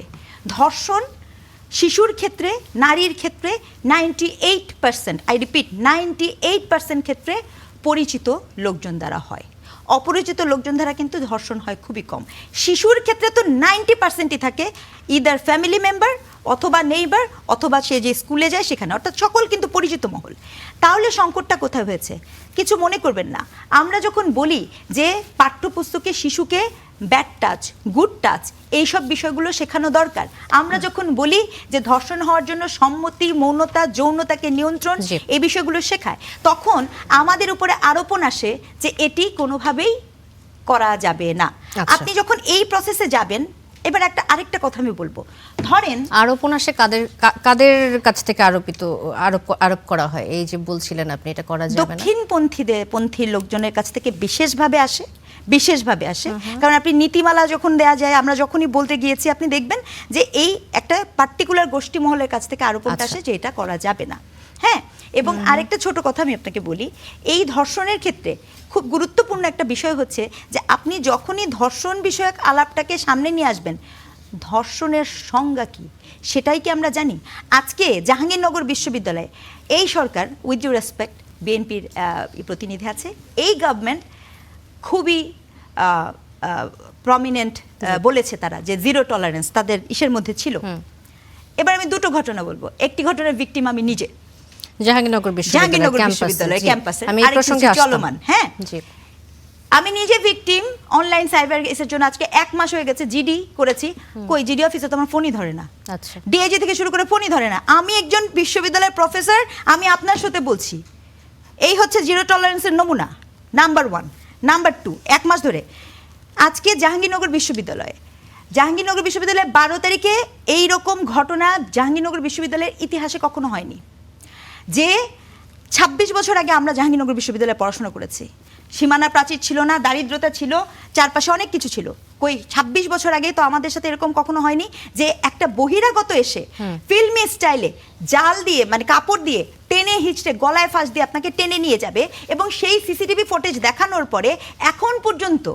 ধর্ষণ শিশুর ক্ষেত্রে, নারীর ক্ষেত্রে 98%, আই রিপিট 98% ক্ষেত্রে পরিচিত লোকজন দ্বারা হয়। অপরিচিত লোকজন দ্বারা কিন্তু ধর্ষণ হয় খুবই কম। শিশুর ক্ষেত্রে তো 90%ই থাকে ইদার ফ্যামিলি মেম্বার অথবা নেইবার অথবা সে যে স্কুলে যায় সেখানে, অর্থাৎ সকল কিন্তু পরিচিত মহল। তাহলে সংকটটা কোথায় হয়েছে? কিছু মনে করবেন না, আমরা যখন বলি যে পাঠ্যপুস্তকে শিশুকে ব্যাড টাচ, গুড টাচ, এইসব বিষয়গুলো শেখানো দরকার, আমরা যখন বলি যে ধর্ষণ হওয়ার জন্য সম্মতি, মৌনতা, যৌনতাকে নিয়ন্ত্রণ, এই বিষয়গুলো শেখায়, তখন আমাদের উপরে আরোপণ আসে যে এটি কোনোভাবেই করা যাবে না। আপনি যখন এই প্রসেসে যাবেন, এবার আরেকটা কথা আমি বলবো, ধরেন আরোপণ আসে কাদের কাছ থেকে আরোপ করা হয়? এই যে বলছিলেন আপনি, এটা করা যাবে না, দক্ষিণপন্থী লোকজনের কাছ থেকে বিশেষভাবে আসে। কারণ আপনি নীতিমালা যখন দেয়া যায়, আমরা যখনই বলতে গিয়েছি, আপনি দেখবেন যে এই একটা পার্টিকুলার গোষ্ঠী মহলের কাছ থেকে আরোপণটা আসে যে এটা করা যাবে না। হ্যাঁ, এবং আরেকটা ছোট কথা আমি আপনাকে বলি, এই ধর্ষণের ক্ষেত্রে খুব গুরুত্বপূর্ণ একটা বিষয় হচ্ছে যে আপনি যখনই ধর্ষণ বিষয়ক আলাপটাকে সামনে নিয়ে আসবেন, ধর্ষণের সংজ্ঞা কি সেটাই কি আমরা জানি? আজকে জাহাঙ্গীরনগর বিশ্ববিদ্যালয়ে এই সরকার, উইথ ডিউ রেসপেক্ট, বিএনপির প্রতিনিধি আছে, এই গভর্নমেন্ট খুবই প্রমিনেন্ট বলেছে তারা যে জিরো টলারেন্স তাদের ইসের মধ্যে ছিল। এবার আমি দুটো ঘটনা বলবো। একটি ঘটনার ভিকটিম আমি নিজে, জাহাঙ্গীরনগর বিশ্ববিদ্যালয় ক্যাম্পাসে, আমি এই প্রসঙ্গে চলমান। হ্যাঁ, আমি নিজে ভিকটিম। অনলাইন সাইবার কেসের জন্য আজকে 1 মাস হয়ে গেছে, জিডি করেছি, কই জিডি অফিসে তো আমার ফোনই ধরে না। আচ্ছা, ডিআইজি থেকে শুরু করে ফোনই ধরে না। আমি একজন বিশ্ববিদ্যালয়ের প্রফেসর, আমি আপনার সাথে বলছি, এই হচ্ছে জিরো টলারেন্সের নমুনা নাম্বার 1। নাম্বার 2, 1 মাস ধরে আজকে জাহাঙ্গীরনগর বিশ্ববিদ্যালয়ে 12 তারিখে এই রকম ঘটনা জাহাঙ্গীরনগর বিশ্ববিদ্যালয়ের ইতিহাসে কখনো হয়নি। যে 26 বছর আগে আমরা জাহাঙ্গীরনগর বিশ্ববিদ্যালয়ে পড়াশোনা করেছি, সীমানা প্রাচীর ছিল না, দারিদ্রতা ছিল, চারপাশে অনেক কিছু ছিল। কই 26 বছর আগে তো আমাদের সাথে এরকম কখনো হয়নি যে একটা বহিরাগত এসে ফিল্মি স্টাইলে জাল দিয়ে, মানে কাপড় দিয়ে টেনে হিচড়ে গলায় ফাঁস দিয়ে আপনাকে টেনে নিয়ে যাবে, এবং সেই সিসিটিভি ফুটেজ দেখানোর পরে এখন পর্যন্ত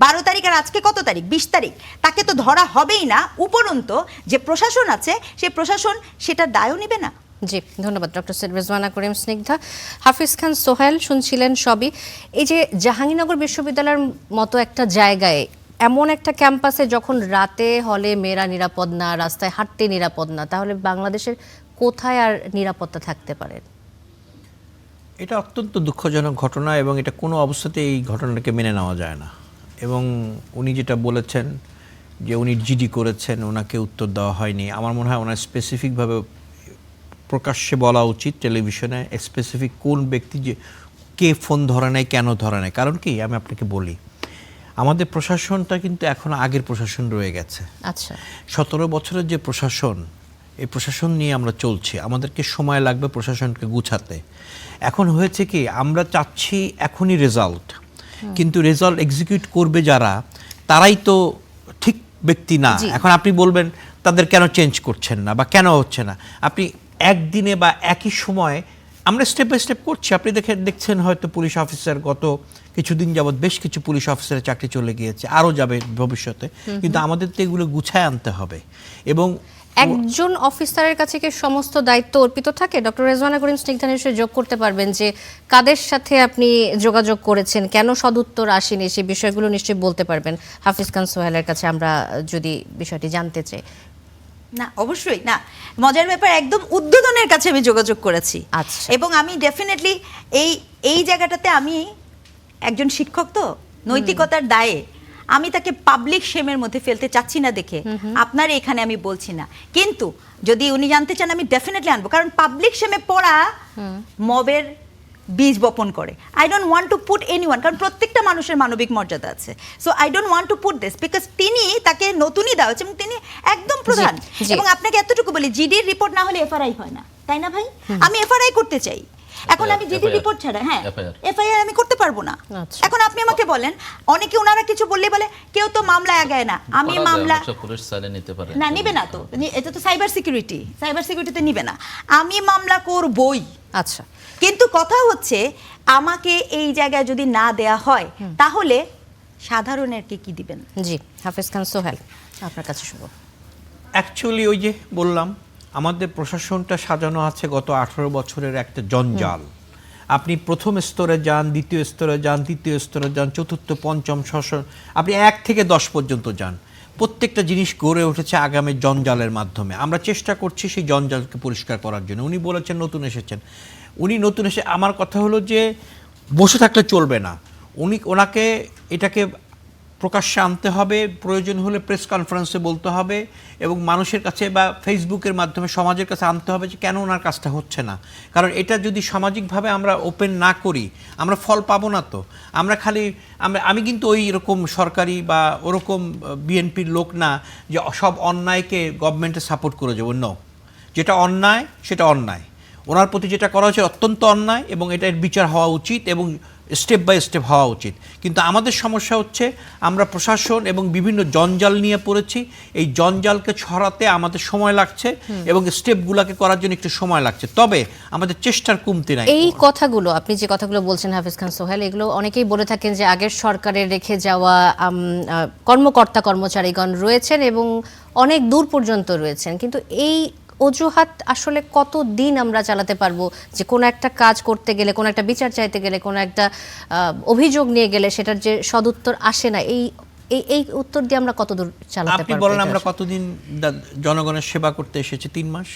12 তারিখ আর আজকে কত তারিখ, 20 তারিখ, তাকে তো ধরা হবেই না। উপরন্ত যে প্রশাসন আছে, সেই প্রশাসন সেটার দায়ও নেবে না। জি, ধন্যবাদ ডক্টর রেজওয়ানা করিম স্নিগ্ধা। হাফিজ খান সোহেল, শুনছিলেন সবই। এই যে জাহাঙ্গীরনগর বিশ্ববিদ্যালয়ের মতো একটা জায়গায়, এমন একটা ক্যাম্পাসে যখন রাতে হলে মেয়েরা নিরাপদ না, রাস্তায় হাঁটতে নিরাপদ না, তাহলে বাংলাদেশের কোথায় আর নিরাপত্তা থাকতে পারে? এটা অত্যন্ত দুঃখজনক ঘটনা, এবং এটা কোনো অবস্থাতেই এই ঘটনাটাকে মেনে নেওয়া যায় না। এবং উনি যেটা বলেছেন যে উনি জিডি করেছেন, ওনাকে উত্তর দেওয়া হয়নি, আমার মনে হয় ওনার স্পেসিফিকভাবে প্রকাশ্যে বলা উচিত টেলিভিশনে, স্পেসিফিক কোন ব্যক্তি যে কে ফোন ধরে নেয়, কেন ধরে নেয়। কারণ কি, আমি আপনাকে বলি, আমাদের প্রশাসনটা কিন্তু এখন আগের প্রশাসন রয়ে গেছে। আচ্ছা, 17 বছরের যে প্রশাসন, এই প্রশাসন নিয়ে আমরা চলছি, আমাদেরকে সময় লাগবে প্রশাসনকে গুছাতে। এখন হয়েছে কি, আমরা চাচ্ছি এখনই রেজাল্ট, কিন্তু রেজাল্ট এক্সিকিউট করবে যারা, তারাই তো ঠিক ব্যক্তি না। এখন আপনি বলবেন তাদের কেন চেঞ্জ করছেন না বা কেন হচ্ছে না। আপনি একদিনে বা একই সময়ে, আমরা স্টেপ বাই স্টেপ করছি। আপনি দেখছেন হয়তো পুলিশ অফিসার গত কিছুদিন যাবৎ বেশ কিছু পুলিশ অফিসারের চাকরি চলে গিয়েছে, আরও যাবে ভবিষ্যতে, কিন্তু আমাদের তো এগুলো গুছায় আনতে হবে। এবং একজন অফিসারের কাছে কি সমস্ত দায়িত্ব অর্পিত থাকে? ডক্টর রেজওয়ানা করিম স্নিগ্ধা নিশ্চয়ই যোগ করতে পারবেন যে কাদের সাথে আপনি যোগাযোগ করেছেন, কেন সদুত্তর আসেনি, সেই বিষয়গুলো নিশ্চয়ই বলতে পারবেন হাফিজ খান সোহেলের কাছে, আমরা যদি বিষয়টি জানতে চাই। না, অবশ্যই না, মজার ব্যাপার, একদম উদ্বোধনের কাছে আমি যোগাযোগ করেছি। আচ্ছা, এবং আমি ডেফিনেটলি এই জায়গাটাতে, আমি একজন শিক্ষক তো, নৈতিকতার দায়ে আমি তাকে পাবলিক শেমের মধ্যে ফেলতে চাচ্ছি না দেখে আপনার এখানে আমি বলছি না। কিন্তু যদি উনি জানতে চান, আমি ডেফিনেটলি আনবো, কারণ পাবলিক শেমে পড়া মবের বীজ বপন করে। I don't want to put anyone, কারণ প্রত্যেকটা মানুষের মানবিক মর্যাদা আছে। So I don't want to put this because তিনি তাকে নতুনই দেওয়া হচ্ছে এবং তিনি একদম প্রধান। জি। এবং আপনাকে এতটুকু বলি, জিডির রিপোর্ট না হলে এফআরআই হয় না, তাই না ভাই? আমি এফআরআই করতে চাই, এখন আমি জিডি FIR রিপোর্ট ছাড়া হ্যাঁ FIR এফআইআর আমি করতে পারবো না। আচ্ছা। এখন আপনি আমাকে বলেন, অনেকে ওনারা কিছু বললে বলে কেউ তো মামলা আগায় না, আমি করা যায়, মামলা অবশ্য পুলিশ চাইলে নিতে পারে। না নিবে না তো, এটা তো সাইবার সিকিউরিটিতে নিবে না, আমি মামলা করবই। আচ্ছা, কিন্তু কথা হচ্ছে আমাকে এই জায়গায় যদি না দেয়া হয় তাহলে সাধারণের কি দিবেন? জি হাফেজ খান সোহেল, আপনার কাছে শুভ। অ্যাকচুয়ালি ওই যে বললাম, আমাদের প্রশাসনটা সাজানো আছে গত 18 বছরের একটা জঞ্জাল। আপনি প্রথম স্তরে যান, দ্বিতীয় স্তরে যান, তৃতীয় স্তরে যান, চতুর্থ, পঞ্চম, ষষ্ঠ, আপনি 1 থেকে 10 পর্যন্ত যান। প্রত্যেকটা জিনিস গড়ে উঠেছে আগামী জঞ্জালের মাধ্যমে। আমরা চেষ্টা করছি সেই জঞ্জালকে পরিষ্কার করার জন্য। উনি বলেছেন নতুন এসেছেন, উনি নতুন এসে, আমার কথা হলো যে বসে থাকলে চলবে না, ওনাকে এটাকে প্রকাশ্যে আনতে হবে, প্রয়োজন হলে প্রেস কনফারেন্সে বলতে হবে এবং মানুষের কাছে বা ফেসবুকের মাধ্যমে সমাজের কাছে আনতে হবে যে কেন ওনার কাজটা হচ্ছে না। কারণ এটা যদি সামাজিকভাবে আমরা ওপেন না করি আমরা ফল পাবো না। তো আমরা খালি আমি কিন্তু ওই রকম সরকারি বা ওরকম বিএনপির লোক না যে সব অন্যায়কে গভর্নমেন্টে সাপোর্ট করে যাবো। নো, যেটা অন্যায় সেটা অন্যায়, ওনার প্রতি যেটা করা হচ্ছে অত্যন্ত অন্যায় এবং এটার বিচার হওয়া উচিত এবং স্টেপ বাই স্টেপ হওয়া উচিত। কিন্তু আমাদের সমস্যা হচ্ছে আমরা প্রশাসন এবং বিভিন্ন জঞ্জাল নিয়ে পড়েছি, এই জঞ্জালকে ছড়াতে আমাদের সময় লাগছে এবং স্টেপগুলোকে করার জন্য একটু সময় লাগছে, তবে আমাদের চেষ্টার কমতি নাই। এই কথাগুলো আপনি যে কথাগুলো বলছেন হাফেজ খান সোহেল, এগুলো অনেকেই বলে থাকেন যে আগের সরকারের রেখে যাওয়া কর্মকর্তা কর্মচারীগণ রয়েছেন এবং অনেক দূর পর্যন্ত রয়েছেন, কিন্তু এই অজুহাত আসলে কতদিন আমরা চালাতে পারবো যে কোনো একটা কাজ করতে গেলে, কোনো একটা বিচার চাইতে গেলে, কোনো একটা অভিযোগ নিয়ে গেলে সেটার যে সদুত্তর আসে না, এই উত্তর দিয়ে আমরা কতদূর চালাতে পারবো? আপনি বলেন আমরা কতদিন জনগণের সেবা করতে এসেছি? 3 মাস।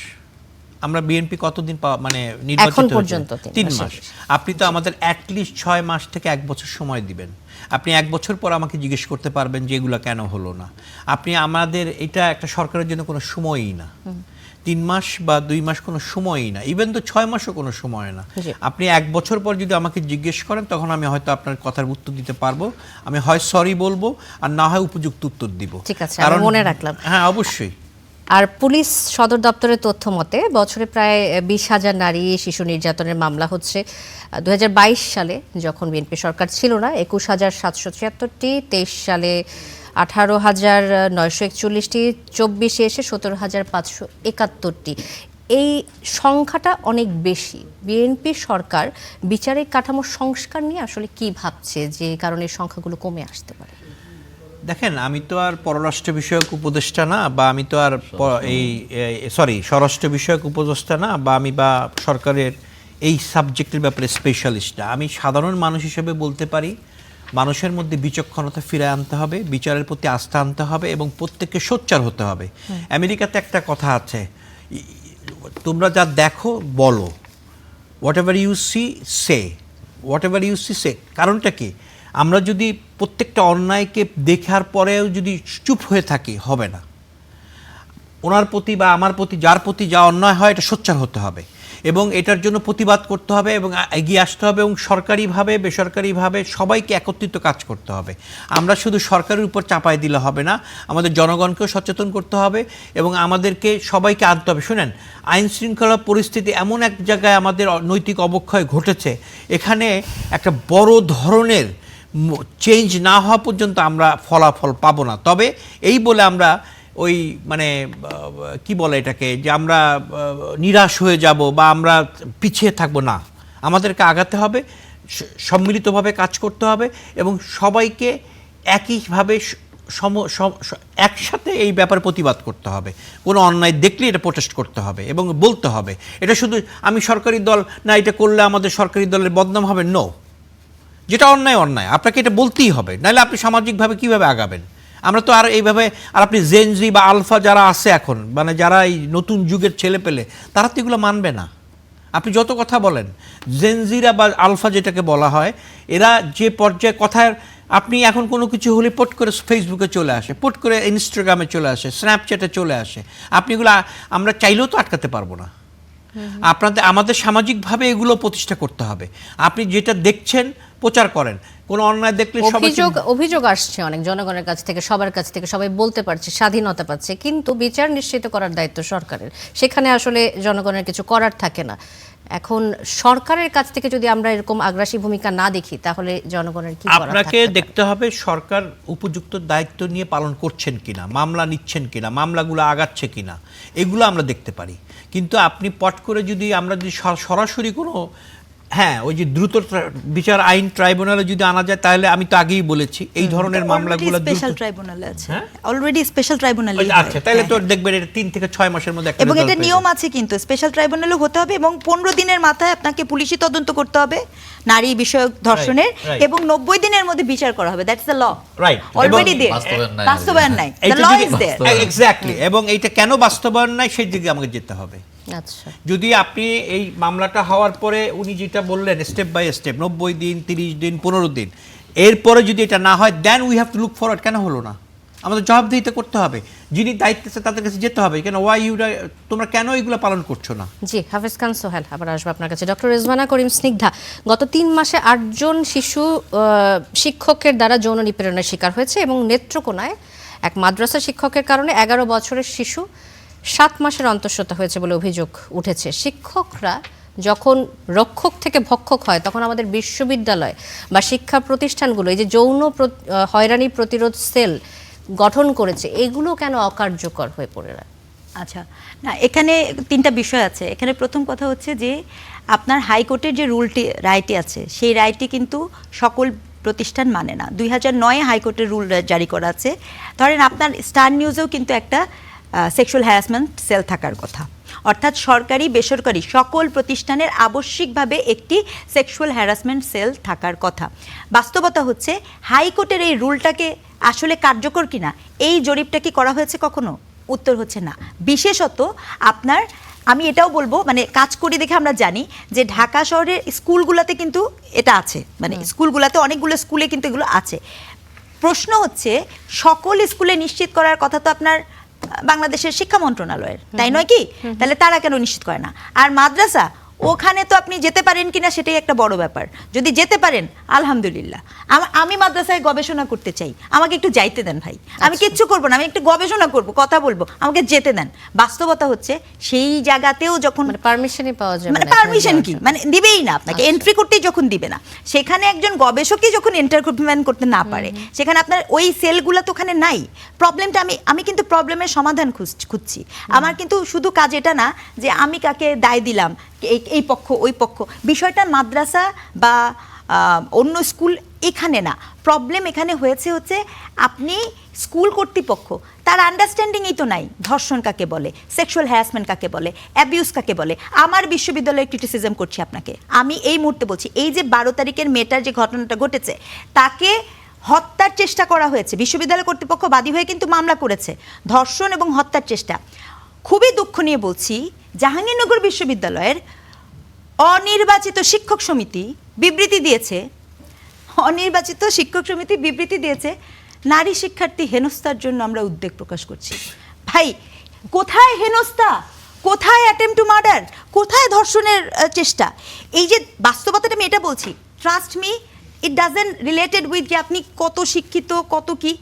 আমরা বিএনপি কতদিন মানে নির্বাচিত এখন পর্যন্ত 3 মাস। আপনি তো আমাদের অ্যাটলিস্ট 6 মাস থেকে 1 বছর সময় দিবেন। আপনি 1 বছর পর আমাকে জিজ্ঞেস করতে পারবেন যে এগুলো কেন হলো না। আপনি আমাদের এটা একটা সরকারের জন্য কোনো সময়ই না। 3 মাস বা 2 মাস কোনো সময়ই না, ইভেন তো 6 মাসও কোনো সময় না। আপনি 1 বছর পর যদি আমাকে জিজ্ঞেস করেন তখন আমি হয়তো আপনার কথার উত্তর দিতে পারবো, আমি হয় সরি বলবো আর না হয় উপযুক্ত উত্তর দিব। ঠিক আছে, আমি মনে রাখলাম। হ্যাঁ অবশ্যই। আর পুলিশ সদর দপ্তরের তথ্য মতে বছরে প্রায় 20,000 নারী শিশু নির্যাতনের মামলা হচ্ছে। 2022 সালে যখন বিএনপি সরকার ছিল না 21,776টি, 23 সালে 18,941টি, 24-এ এসে 17,571টি। এই সংখ্যাটা অনেক বেশি। বিএনপি সরকার বিচারিক কাঠামোর সংস্কার নিয়ে আসলে কি ভাবছে যে কারণে এই সংখ্যাগুলো কমে আসতে পারে? দেখেন, আমি তো আর পররাষ্ট্র বিষয়ক উপদেষ্টা না, বা আমি তো আর স্বরাষ্ট্র বিষয়ক উপদেষ্টা না, বা আমি বা সরকারের এই সাবজেক্টের ব্যাপারে স্পেশালিস্ট না। আমি সাধারণ মানুষ হিসেবে বলতে পারি মানুষের মধ্যে বিচক্ষণতা ফিরে আনতে হবে, বিচারের প্রতি আস্থা আনতে হবে এবং প্রত্যেককে সোচ্চার হতে হবে। আমেরিকাতে একটা কথা আছে, তোমরা যা দেখো বলো, whatever you see say, whatever you see say. কারণটা কি, আমরা যদি প্রত্যেকটা অন্যায়কে দেখার পরেও যদি চুপ হয়ে থাকি হবে না। ওনার প্রতি বা আমার প্রতি, যার প্রতি যা অন্যায় হয় এটা সোচ্চার হতে হবে এবং এটার জন্য প্রতিবাদ করতে হবে এবং এগিয়ে আসতে হবে এবং সরকারিভাবে বেসরকারিভাবে সবাইকে একত্রিত কাজ করতে হবে। আমরা শুধু সরকারের উপর চাপাই দিলে হবে না, আমাদের জনগণকেও সচেতন করতে হবে এবং আমাদেরকে সবাইকে আনতে হবে। শুনেন, আইন শৃঙ্খলা পরিস্থিতি এমন এক জায়গায় আমাদের নৈতিক অবক্ষয় ঘটেছে, এখানে একটা বড় ধরনের চেঞ্জ না হওয়া পর্যন্ত আমরা ফলাফল পাবো না। তবে এই বলে আমরা ওই মানে কি বলে এটাকে, যে আমরা নিরাশ হয়ে যাব বা আমরা পিছিয়ে থাকবো না, আমাদেরকে আগাতে হবে, সম্মিলিতভাবে কাজ করতে হবে এবং সবাইকে একইভাবে একসাথে এই ব্যাপারে প্রতিবাদ করতে হবে। কোনো অন্যায় দেখলে এটা প্রোটেস্ট করতে হবে এবং বলতে হবে। এটা শুধু আমি সরকারি দল না, এটা করলে আমাদের সরকারি দলের বদনাম হবে, নো। যেটা অন্যায় অন্যায়, আপনাকে এটা বলতেই হবে, নাহলে আপনি সামাজিকভাবে কীভাবে আগাবেন? আমরা তো আর এইভাবে, আর আপনি জেনজি বা আলফা যারা আছে এখন, মানে যারা এই নতুন যুগের ছেলে পেলে, তারা তো এগুলো মানবে না। আপনি যত কথা বলেন, জেনজিরা বা আলফা যেটাকে বলা হয়, এরা যে পর্যায়ে কথার, আপনি এখন কোনো কিছু হলে পট করে ফেসবুকে চলে আসে, পট করে ইনস্টাগ্রামে চলে আসে, স্ন্যাপচ্যাটে চলে আসে। আপনি এগুলো আমরা চাইলেও তো আটকাতে পারবো না। আমাদের সামাজিকভাবে এগুলো প্রতিষ্ঠা করতে হবে। আপনি যেটা দেখছেন প্রচার করেন, কোনো অন্যায় দেখলে সবাই অভিযোগ আসছে অনেক জনগণের কাছ থেকে, সবার কাছ থেকে, সবাই বলতে পারছে, স্বাধীনতা পাচ্ছে, কিন্তু বিচার নিশ্চিত করার দায়িত্ব সরকারের। সেখানে আসলে জনগণের কিছু করার থাকে না। এখন সরকারের কাছ থেকে যদি আমরা এরকম আগ্রাসী ভূমিকা না দেখি, তাহলে জনগণের কি করার আপনাকে থাকতে পারে? দেখতে হবে সরকার উপযুক্ত দায়িত্ব নিয়ে পালন করছেন কিনা, মামলা নিচ্ছেন কিনা, মামলাগুলো আগাচ্ছে কিনা, এগুলো আমরা দেখতে পারি। কিন্তু আপনি পট করে যদি আমরা যদি সরাসরি কোনো ওই যে দ্রুত বিচার আইন ট্রাইব্যুনালে যদি আনা যায়, তাহলে আমি তো আগেই বলেছি এই ধরনের মামলাগুলো স্পেশাল ট্রাইব্যুনালে আছে, অলরেডি স্পেশাল ট্রাইব্যুনালে আচ্ছা, তাহলে তো দেখবেন এটা 3 থেকে 6 মাসের মধ্যে একটা এবং রেজাল্ট এটা পেয়ে নিয়ম যাবে। আছে, কিন্তু স্পেশাল ট্রাইব্যুনালে হতে হবে এবং 15 দিনের মাথায় আপনাকে পুলিশি তদন্ত করতে হবে নারী বিষয়ক ধর্ষণের, right. এবং 90 দিনের মধ্যে বিচার করা হবে। That's the law, Right. Already এবং দেয়ার, বাস্তবায়ন নাই, দ্য এইটা ল যদি ইজ দেয়ার। এক্স্যাক্টলি, এবং এইটা কেন বাস্তবায়ন নাই সেই দিকে আমাকে যেতে হবে। আচ্ছা, যদি আপনি এই মামলাটা হওয়ার পরে উনি যেটা বললেন স্টেপ বাই স্টেপ 90 দিন, 30 দিন, 15 দিন, এরপরে যদি এটা না হয়, then we have to look forward. কেন হলো না, আমাদের জবাবদিহিতা করতে হবে, যিনি দায়িত্ব আছে তাদের কাছে যেতে হবে। কেন তোমরা কেন এগুলো পালন করছো না? জি, হাফেজ খান সোহেল, আবার আসবো আপনার কাছে। ডক্টর রেজওয়ানা করিম স্নিগ্ধা, গত 3 মাসে 8 জন শিশু শিক্ষকের দ্বারা যৌন নিপীড়নের শিকার হয়েছে এবং নেত্রকোনায় এক মাদ্রাসা শিক্ষকের কারণে 11 বছরের শিশু 7 মাসের অন্তঃসত্ত্বা হয়েছে বলে অভিযোগ উঠেছে। শিক্ষকরা যখন রক্ষক থেকে ভক্ষক হয়, তখন আমাদের বিশ্ববিদ্যালয় বা শিক্ষা প্রতিষ্ঠানগুলো এই যে যৌন হয়রানি প্রতিরোধ সেল গঠন করেছে, এগুলো কেন অকার্যকর হয়ে পড়ে না? আচ্ছা, না, এখানে 3টা বিষয় আছে। এখানে প্রথম কথা হচ্ছে যে আপনার হাইকোর্টের যে রায়টি আছে, সেই রায়টি কিন্তু সকল প্রতিষ্ঠান মানে না। 2009-এ হাইকোর্টের রুল জারি করা আছে। ধরেন আপনার স্টার নিউজেও কিন্তু একটা সেক্সুয়াল হ্যারাসমেন্ট সেল থাকার কথা, অর্থাৎ সরকারি বেসরকারি সকল প্রতিষ্ঠানের আবশ্যিকভাবে একটি সেক্সুয়াল হ্যারাসমেন্ট সেল থাকার কথা। বাস্তবতা হচ্ছে হাইকোর্টের এই রুলটাকে আসলে কার্যকর কিনা, এই জরিপটা কি করা হয়েছে কখনো? উত্তর হচ্ছে না। বিশেষত আপনার, আমি এটাও বলবো, মানে কাজ করি দেখে আমরা জানি যে ঢাকা শহরের স্কুলগুলোতে কিন্তু এটা আছে, মানে স্কুলগুলোতে অনেকগুলো স্কুলে কিন্তু এগুলো আছে। প্রশ্ন হচ্ছে সকল স্কুলে নিশ্চিত করার কথা তো আপনার বাংলাদেশের শিক্ষা মন্ত্রণালয়ের, তাই নয় কি? তাহলে তারা কেন নিশ্চিত করে না? আর মাদ্রাসা, ওখানে তো আপনি যেতে পারেন কিনা সেটাই একটা বড় ব্যাপার। যদি যেতে পারেন আলহামদুলিল্লাহ। আমি মাদ্রাসায় গবেষণা করতে চাই, আমাকে একটু যাইতে দেন ভাই, আমি কিচ্ছু করবো না, আমি একটু গবেষণা করব, কথা বলবো, আমাকে যেতে দেন। বাস্তবতা হচ্ছে সেই জায়গাতেও যখন পারমিশনই পাওয়া যায়, মানে পারমিশন কি, মানে দিবেই না আপনাকে, এন্ট্রি করতেই যখন দিবে না, সেখানে একজন গবেষকই যখন ইন্টারভিউ করতে না পারে, সেখানে আপনার ওই সেলগুলো তো ওখানে নাই। প্রবলেমটা আমি কিন্তু প্রবলেমের সমাধান খুঁজছি। আমার কিন্তু শুধু কাজ এটা না যে আমি কাকে দায় দিলাম, এই পক্ষ ওই পক্ষ, বিষয়টা মাদ্রাসা বা অন্য স্কুল এখানে না। প্রবলেম এখানে হচ্ছে আপনি স্কুল কর্তৃপক্ষ, তার আন্ডারস্ট্যান্ডিংই তো নাই। ধর্ষণ কাকে বলে, সেক্সুয়াল হ্যারাসমেন্ট কাকে বলে, অ্যাবিউজ কাকে বলে। আমার বিশ্ববিদ্যালয়ে ক্রিটিসিজম করছি আপনাকে, আমি এই মুহূর্তে বলছি, এই যে 12 তারিখের মেয়েটার যে ঘটনাটা ঘটেছে, তাকে হত্যার চেষ্টা করা হয়েছে। বিশ্ববিদ্যালয় কর্তৃপক্ষ বাদী হয়ে কিন্তু মামলা করেছে, ধর্ষণ এবং হত্যার চেষ্টা। খুবই দুঃখ নিয়ে বলছি, জাহাঙ্গীরনগর বিশ্ববিদ্যালয়ের অনির্বাচিত শিক্ষক সমিতি বিবৃতি দিয়েছে, নারী শিক্ষার্থী হেনস্থার জন্য আমরা উদ্বেগ প্রকাশ করছি। ভাই, কোথায় হেনস্থা, কোথায় অ্যাটেম্পট টু মার্ডার, কোথায় ধর্ষণের চেষ্টা? এই যে বাস্তবতাটা আমি এটা বলছি, trust me, it doesn't related with যে আপনি কত শিক্ষিত কত কি।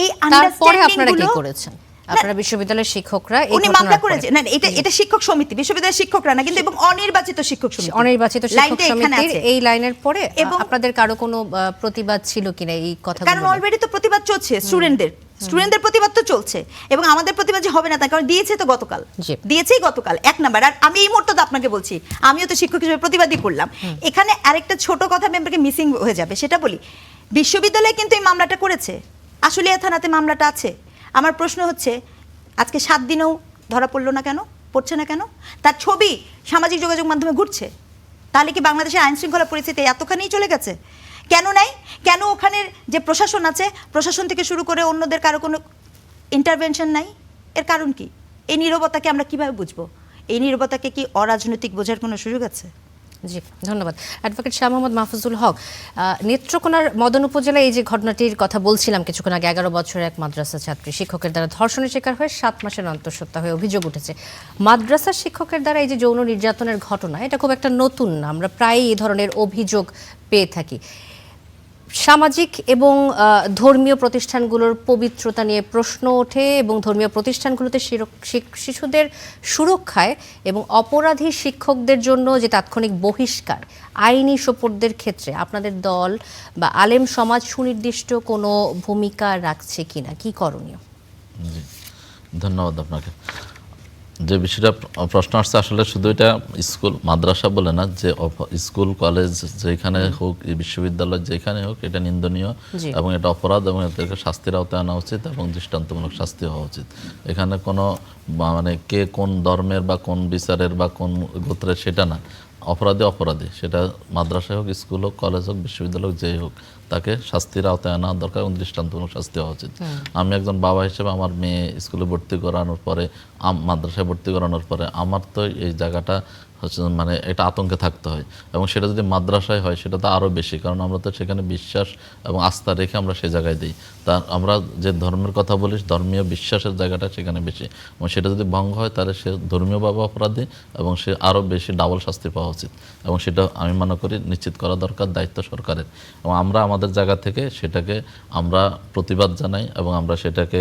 এই তারপরে আপনারা কি আন্ডারস্ট্যান্ডিং করেছেন? আপনারা বিশ্ববিদ্যালয়ের শিক্ষকরা এই উনি মামলা করেছে না, এটা শিক্ষক সমিতি, বিশ্ববিদ্যালয়ের শিক্ষকরা না কিন্তু, এবং অনির্বাচিত শিক্ষক সমিতি, অনির্বাচিত শিক্ষক সমিতির এই লাইনের পরে আপনাদের কারো কোনো প্রতিবাদ ছিল কিনা এই কথা? কারণ অলরেডি তো প্রতিবাদ চলছে, স্টুডেন্টদের প্রতিবাদ তো চলছে, এবং আমাদের প্রতিবাদ যে হবে না তার কারণ দিয়েছে তো গতকাল, দিয়েছেই গতকাল 1 নাম্বার। আর আমি এই মুহূর্তে তো আপনাকে বলছি, আমিও তো শিক্ষক হিসেবে প্রতিবাদই করলাম। এখানে আরেকটা ছোট কথা মেম্বারকে মিসিং হয়ে যাবে, সেটা বলি। বিশ্ববিদ্যালয় কিন্তু এই মামলাটা করেছে, আশুলিয়া থানাতে মামলাটা আছে। আমার প্রশ্ন হচ্ছে, আজকে 7 দিনেও ধরা পড়লো না কেন, পড়ছে না কেন? তার ছবি সামাজিক যোগাযোগ মাধ্যমে ঘুরছে, তাহলে কি বাংলাদেশের আইন শৃঙ্খলা পরিস্থিতি এতখানিই চলে গেছে? কেন নাই? কেন ওখানের যে প্রশাসন আছে, প্রশাসন থেকে শুরু করে অন্যদের কারো কোনো ইন্টারভেনশন নাই? এর কারণ কি? এই নীরবতাকে আমরা কিভাবে বুঝবো? এই নীরবতাকে কি অরাজনৈতিক বোঝার কোনো সুযোগ আছে? জি, ধন্যবাদ। অ্যাডভোকেট শাহ মোহাম্মদ মাহফুজুল হক, নেত্রকোনার মদন উপজেলায় এই যে ঘটনাটির কথা বলছিলাম কিছুক্ষণ আগে, 11 বছরের এক মাদ্রাসা ছাত্রী শিক্ষকের দ্বারা ধর্ষণের শিকার হয়ে 7 মাসের অন্তঃসত্ত্বা হয়ে অভিযোগ উঠেছে। মাদ্রাসার শিক্ষকের দ্বারা এই যে যৌন নির্যাতনের ঘটনা, এটা খুব একটা নতুন না, আমরা প্রায়ই এই ধরনের অভিযোগ পেয়ে থাকি। সামাজিক এবং ধর্মীয় প্রতিষ্ঠানগুলোর পবিত্রতা নিয়ে প্রশ্ন ওঠে এবং ধর্মীয় প্রতিষ্ঠানগুলোতে শিশুদের সুরক্ষায় এবং অপরাধী শিক্ষকদের জন্য যে তাৎক্ষণিক বহিষ্কার, আইনি সোপর্দের ক্ষেত্রে আপনাদের দল বা আলেম সমাজ সুনির্দিষ্ট কোনো ভূমিকা রাখছে কিনা, কি করণীয়? জি, ধন্যবাদ আপনাকে। যে বিষয়টা প্রশ্ন আসছে, আসলে শুধু এটা স্কুল মাদ্রাসা বলে না, যে স্কুল কলেজ যেখানে হোক, বিশ্ববিদ্যালয় যেখানে হোক, এটা নিন্দনীয় এবং এটা অপরাধ এবং এদেরকে শাস্তির আওতায় আনা উচিত এবং দৃষ্টান্তমূলক শাস্তি হওয়া উচিত। এখানে কোনো মানে কে কোন ধর্মের বা কোন বিচারের বা কোন গোত্রের সেটা না, অপরাধী অপরাধী, সেটা মাদ্রাসায় হোক, স্কুল হোক, কলেজ হোক, বিশ্ববিদ্যালয় হোক, যেই হোক, তাকে শাস্তির আওতায় আনা দরকার এবং দৃষ্টান্তমূলক শাস্তি হওয়া উচিত। আমি একজন বাবা হিসেবে আমার মেয়ে স্কুলে ভর্তি করানোর পরে, মাদ্রাসায় ভর্তি করানোর পরে আমার তো এই জায়গাটা হচ্ছে মানে এটা আতঙ্কে থাকতে হয়, এবং সেটা যদি মাদ্রাসায় হয় সেটা তো আরও বেশি, কারণ আমরা তো সেখানে বিশ্বাস এবং আস্থা রেখে আমরা সে জায়গায় দিই। তা আমরা যে ধর্মের কথা বলি, ধর্মীয় বিশ্বাসের জায়গাটা সেখানে বেশি, এবং সেটা যদি ভঙ্গ হয় তাহলে সে ধর্মীয়ভাবে অপরাধী এবং সে আরও বেশি ডাবল শাস্তি পাওয়া উচিত, এবং সেটা আমি মনে করি নিশ্চিত করা দরকার, দায়িত্ব সরকারের। এবং আমরা আমাদের জায়গা থেকে সেটাকে আমরা প্রতিবাদ জানাই এবং আমরা সেটাকে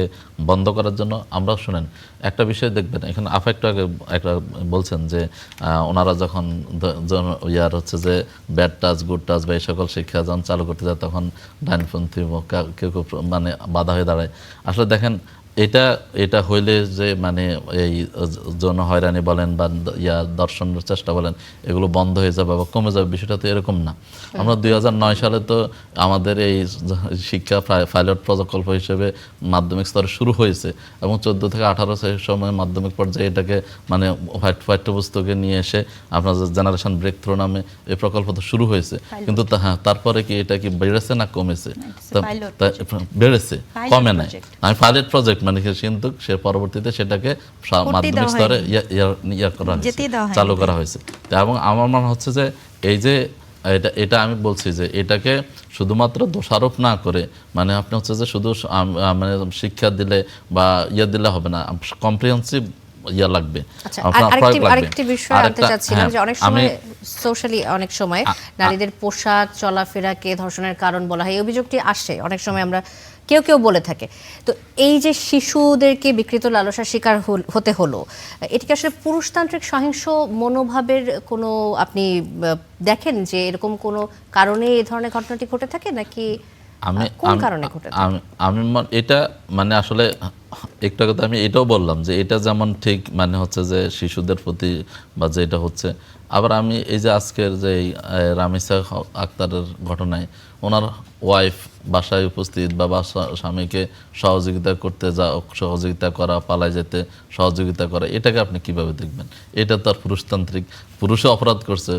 বন্ধ করার জন্য আমরা শুনেন একটা বিষয় দেখবেন, এখানে আফেক্ট আগে একটা বলছেন যে ওনারা যখন ইয়ার হচ্ছে যে ব্যাড টাচ গুড টাচ বা এই সকল শিক্ষা যখন চালু করতে যায় তখন ডাইনপন্থী কেউ কেউ মানে বাধা হয়ে দাঁড়ায়। আসলে দেখেন এটা হইলে যে মানে এই যৌন হয়রানি বলেন বা দর্শনের চেষ্টা বলেন, এগুলো বন্ধ হয়ে যাবে বা কমে যাবে, বিষয়টা তো এরকম না। আমরা 2009 সালে তো আমাদের এই শিক্ষা পাইলট প্রকল্প হিসেবে মাধ্যমিক স্তরে শুরু হয়েছে এবং 14 থেকে 18 সময় মাধ্যমিক পর্যায়ে এটাকে মানে পাঠ্যপুস্তকে নিয়ে এসে আপনার জেনারেশন ব্রেক থ্রু নামে এই প্রকল্প তো শুরু হয়েছে, কিন্তু তারপরে কি এটা কি বেড়েছে না কমেছে? বেড়েছে, কমে নাই। আমি পাইলট প্রজেক্ট মানে কিন্তু সে পরবর্তীতে সেটাকে মাধ্যমিক স্তরে চালু করা হয়েছে। এবং আমার মনে হচ্ছে যে এই যে এটা আমি বলছি যে এটাকে শুধুমাত্র দোষারোপ না করে, মানে আপনি হচ্ছে যে শুধু মানে শিক্ষা দিলে বা দিলে হবে না, কম্প্রিহেন্সিভ লাগবে। আরেকটি বিষয় আনতে চাচ্ছিলাম যে অনেক সময় সোশ্যালি অনেক সময় নারীদের পোশাক চলাফেরাকে ধর্ষণের কারণ বলা হয়, এই অভিযোগটি আসে অনেক সময়, আমরা কেউ বলে থাকে। তো এই যে শিশুদেরকে বিকৃত লালসার শিকার হতে হলো, এটিকে আসলে পুরুষতান্ত্রিক সহিংস মনোভাবের কোনো আপনি দেখেন যে এরকম কোনো কারণে এই ধরনের ঘটনাটি ঘটে থাকে নাকি কোন কারণে ঘটে থাকে? আমি এটা মানে আসলে একটা কথা আমি এটাও বললাম যে এটা যেমন ঠিক মানে হচ্ছে যে শিশুদের প্রতি বা যেটা হচ্ছে, আবার আমি এই যে আজকের যে রামিসা আক্তারের ঘটনায় ওনার ওয়াইফ বাসায় উপস্থিত বা স্বামীকে সহযোগিতা করা, পালায় যেতে সহযোগিতা করা, এটাকে আপনি কিভাবে দেখবেন? এটা তো আর পুরুষতান্ত্রিক, পুরুষে অপরাধ করছে,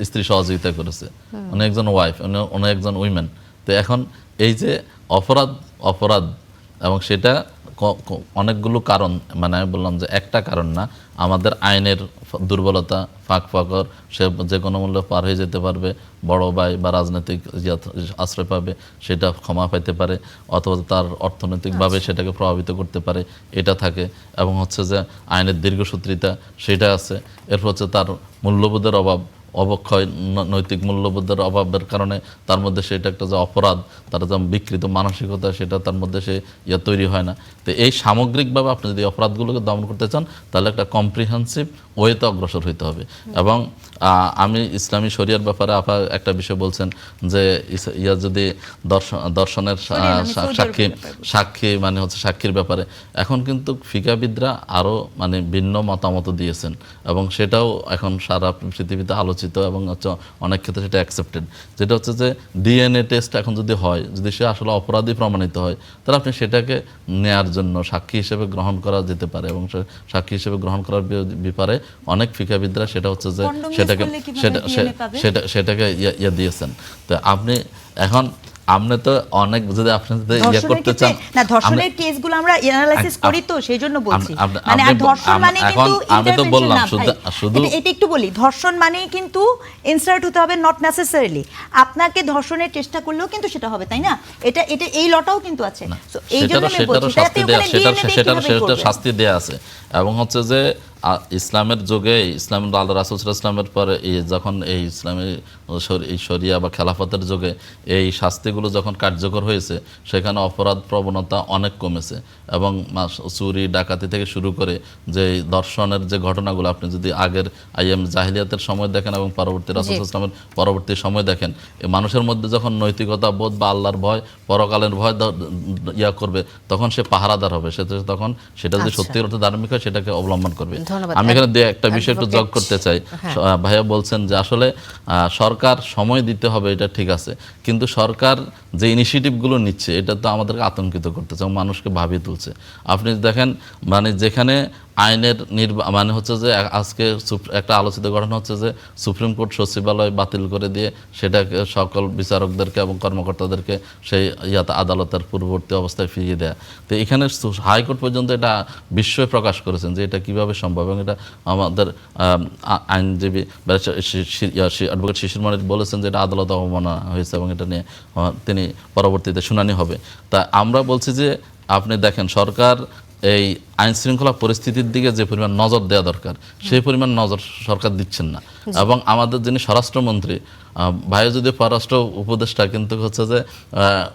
স্ত্রী সহযোগিতা করেছে, উনি একজন ওয়াইফ, উনি একজন উইমেন। তো এখন এই যে অপরাধ এবং সেটা অনেকগুলো কারণ, মানে আমি বললাম যে একটা কারণ না, আমাদের আইনের দুর্বলতা, ফাঁকফোকর, সে যে কোনো মূল্য পার হয়ে যেতে পারবে, বড় ভাই বা রাজনৈতিক আশ্রয় পাবে, সেটা ক্ষমা পাইতে পারে, অথবা তার অর্থনৈতিকভাবে সেটাকে প্রভাবিত করতে পারে, এটা থাকে। এবং হচ্ছে যে আইনের দীর্ঘসূত্রিতা সেটা আছে। এরপর হচ্ছে তার মূল্যবোধের অবক্ষয়, নৈতিক মূল্যবোধের অভাবের কারণে তার মধ্যে সেটা একটা যে অপরাধ, তার যে বিকৃত মানসিকতা, সেটা তার মধ্যে সে তৈরি হয় না। তো এই সামগ্রিকভাবে আপনি যদি অপরাধগুলোকে দমন করতে চান তাহলে একটা কম্প্রিহেন্সিভ ওয়েতে অগ্রসর হইতে হবে। এবং আমি ইসলামী শরিয়ার ব্যাপারে আপনার একটা বিষয় বলছেন যে যদি দর্শনের সাক্ষী মানে হচ্ছে সাক্ষীর ব্যাপারে, এখন কিন্তু ফিকাবিদরা আরও মানে ভিন্ন মতামত দিয়েছেন এবং সেটাও এখন সারা পৃথিবীতে আলোচিত এবং হচ্ছে অনেক ক্ষেত্রে সেটা অ্যাকসেপ্টেড। যেটা হচ্ছে যে ডিএনএ টেস্ট এখন যদি হয়, যদি সে আসলে অপরাধী প্রমাণিত হয়, তাহলে আপনি সেটাকে নেয়ার জন্য সাক্ষী হিসেবে গ্রহণ করা যেতে পারে এবং সাক্ষী হিসেবে গ্রহণ করার ব্যাপারে অনেক ফিকাবিদরা সেটা হচ্ছে যে সেটাকে দিয়েছেন। তো আপনি এখন আপনি তো অনেক যদি আপনি যদি ইয়ে ধর্ষণের করতে ক্ষেত্রে চান না, ধর্ষণের কেসগুলো আমরা অ্যানালাইসিস করি তো সেই জন্য বলছি। মানে আর ধর্ষণ মানে কিন্তু আমি তো বললাম শুধু এটা একটু বলি, ধর্ষণ মানেই কিন্তু ইনসার্ট হতে হবে, নট নেসেসারিলি আপনাকে ধর্ষণের চেষ্টা করলেও কিন্তু সেটা হবে, তাই না? এটা এটা এই লটাও কিন্তু আছে। সো এই জন্য আমি বলছি সেটারও শাস্তি দেয়া আছে। এবং হচ্ছে যে ইসলামের যুগে, ইসলামের আল্লাহ রাসূল সাল্লাল্লাহু আলাইহি ওয়াসাল্লামের পরে যখন এই ইসলামী এই শরিয়া বা খেলাফতের যুগে এই শাস্তিগুলো যখন কার্যকর হয়েছে, সেখানে অপরাধ প্রবণতা অনেক কমেছে। এবং চুরি ডাকাতি থেকে শুরু করে যে ধর্ষণের যে ঘটনাগুলো আপনি যদি আগের আইএম জাহিলিয়াতের সময় দেখেন এবং পরবর্তী রাসূল সাল্লাল্লাহু আলাইহি ওয়াসাল্লামের পরবর্তী সময় দেখেন, মানুষের মধ্যে যখন নৈতিকতা বোধ বা আল্লাহর ভয়, পরকালের ভয় ইয়া করবে, তখন সে পাহারাদার হবে। তখন সেটা যদি সত্যি অর্থে ধার্মিক হয় সেটাকে অবলম্বন করবে। আমি এখানে একটা বিষয় একটু যোগ করতে চাই। ভাইয়া বলছেন যে আসলে সরকার সময় দিতে হবে, এটা ঠিক আছে, কিন্তু সরকার যে ইনিশিয়েটিভগুলো নিচ্ছে এটা তো আমাদেরকে আতঙ্কিত করতেছে এবং মানুষকে ভাবিয়ে তুলছে। আপনি দেখেন, মানে যেখানে আইনের মানে হচ্ছে যে আজকে একটা আলোচিত ঘটনা হচ্ছে যে সুপ্রিম কোর্ট সচিবালয় বাতিল করে দিয়ে সেটাকে সকল বিচারকদেরকে এবং কর্মকর্তাদেরকে সেই আদালতের পূর্ববর্তী অবস্থায় ফিরিয়ে দেয়া। তো এখানে হাইকোর্ট পর্যন্ত এটা বিস্ময় প্রকাশ করেছেন যে এটা কিভাবে সম্ভব, এবং এটা আমাদের আইনজীবী অ্যাডভোকেট শিশির মনির বলেছেন যে এটা আদালত অবমাননা হয়েছে এবং এটা নিয়ে তিনি পরবর্তীতে শুনানি হবে। তা আমরা বলছি যে আপনি দেখেন, সরকার এই আইন শৃঙ্খলা পরিস্থিতির দিকে যে পরিমাণ নজর দেওয়া দরকার সেই পরিমাণ নজর সরকার দিচ্ছেন না। এবং আমাদের যিনি স্বরাষ্ট্রমন্ত্রী, ভাই যদি পররাষ্ট্র উপদেষ্টা, কিন্তু হচ্ছে যে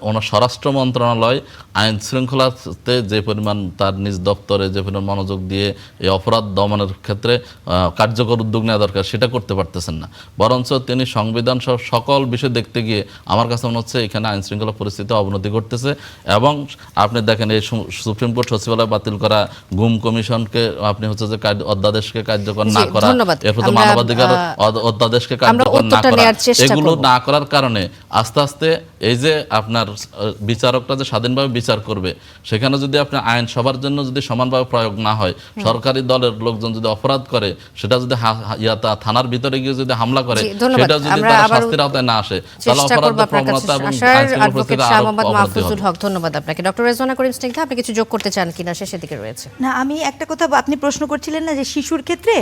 ওনার স্বরাষ্ট্র মন্ত্রণালয় আইন শৃঙ্খলাতে যে পরিমাণ তার নিজ দপ্তরে যে পরিমাণ মনোযোগ দিয়ে এই অপরাধ দমনের ক্ষেত্রে কার্যকর উদ্যোগ নেওয়া দরকার সেটা করতে পারতেছেন না। বরঞ্চ তিনি সংবিধান সহ সকল বিষয় দেখতে গিয়ে আমার কাছে মনে হচ্ছে এখানে আইন শৃঙ্খলা পরিস্থিতি অবনতি ঘটতেছে। এবং আপনি দেখেন এই সুপ্রিম কোর্ট সচিবালয় বাতিল করা, গুম কমিশনকে আপনি হচ্ছে যে অধ্যাদেশকে কার্যকর না করা, এরপর মানবাধিকার অধ্যাদেশকে কার্যকর না করা, এগুলো না করার কারণে আস্তে আস্তে এই যে আপনার বিচারকরা যে স্বাধীনভাবে বিচার করবে, সেখানে যদি আপনার আইন সবার জন্য যদি সমানভাবে প্রয়োগ না হয়, সরকারি দলের লোকজন যদি অপরাধ করে, সেটা যদি থানার ভিতরে গিয়ে যদি হামলা করে, সেটা যদি তারা শাস্তির আওতায় না আসে, তাহলে অপরাধের প্রবণতা এবং আইন শৃঙ্খলা পরিস্থিতি আরো অবনতি হবে। ধন্যবাদ আপনাকে। ডক্টর রেজওয়ানা করিম স্নিগ্ধা, আপনি কিছু যোগ করতে চান কিনা শেষের দিকে রয়েছে? না, আমি একটা কথা, আপনি প্রশ্ন করছিলেন না যে শিশুর ক্ষেত্রে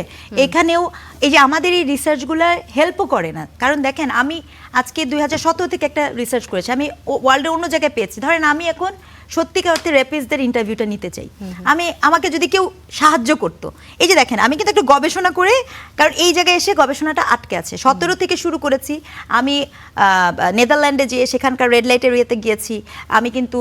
এখানেও এই যে আমাদের এই রিসার্চগুলো হেল্পও করে না। কারণ দেখেন, আমি আজকে 2017 থেকে একটা রিসার্চ করেছি, আমি ওয়ার্ল্ডের অন্য জায়গায় পেয়েছি। ধরেন আমি এখন সত্যিকার অর্থে রেপিস্টদের ইন্টারভিউটা নিতে চাই, আমাকে যদি কেউ সাহায্য করতো, এই যে দেখেন আমি কিন্তু একটা গবেষণা করে, কারণ এই জায়গায় এসে গবেষণাটা আটকে আছে। 17 থেকে শুরু করেছি আমি, নেদারল্যান্ডে যেয়ে সেখানকার রেড লাইটের ইয়েতে গিয়েছি, আমি কিন্তু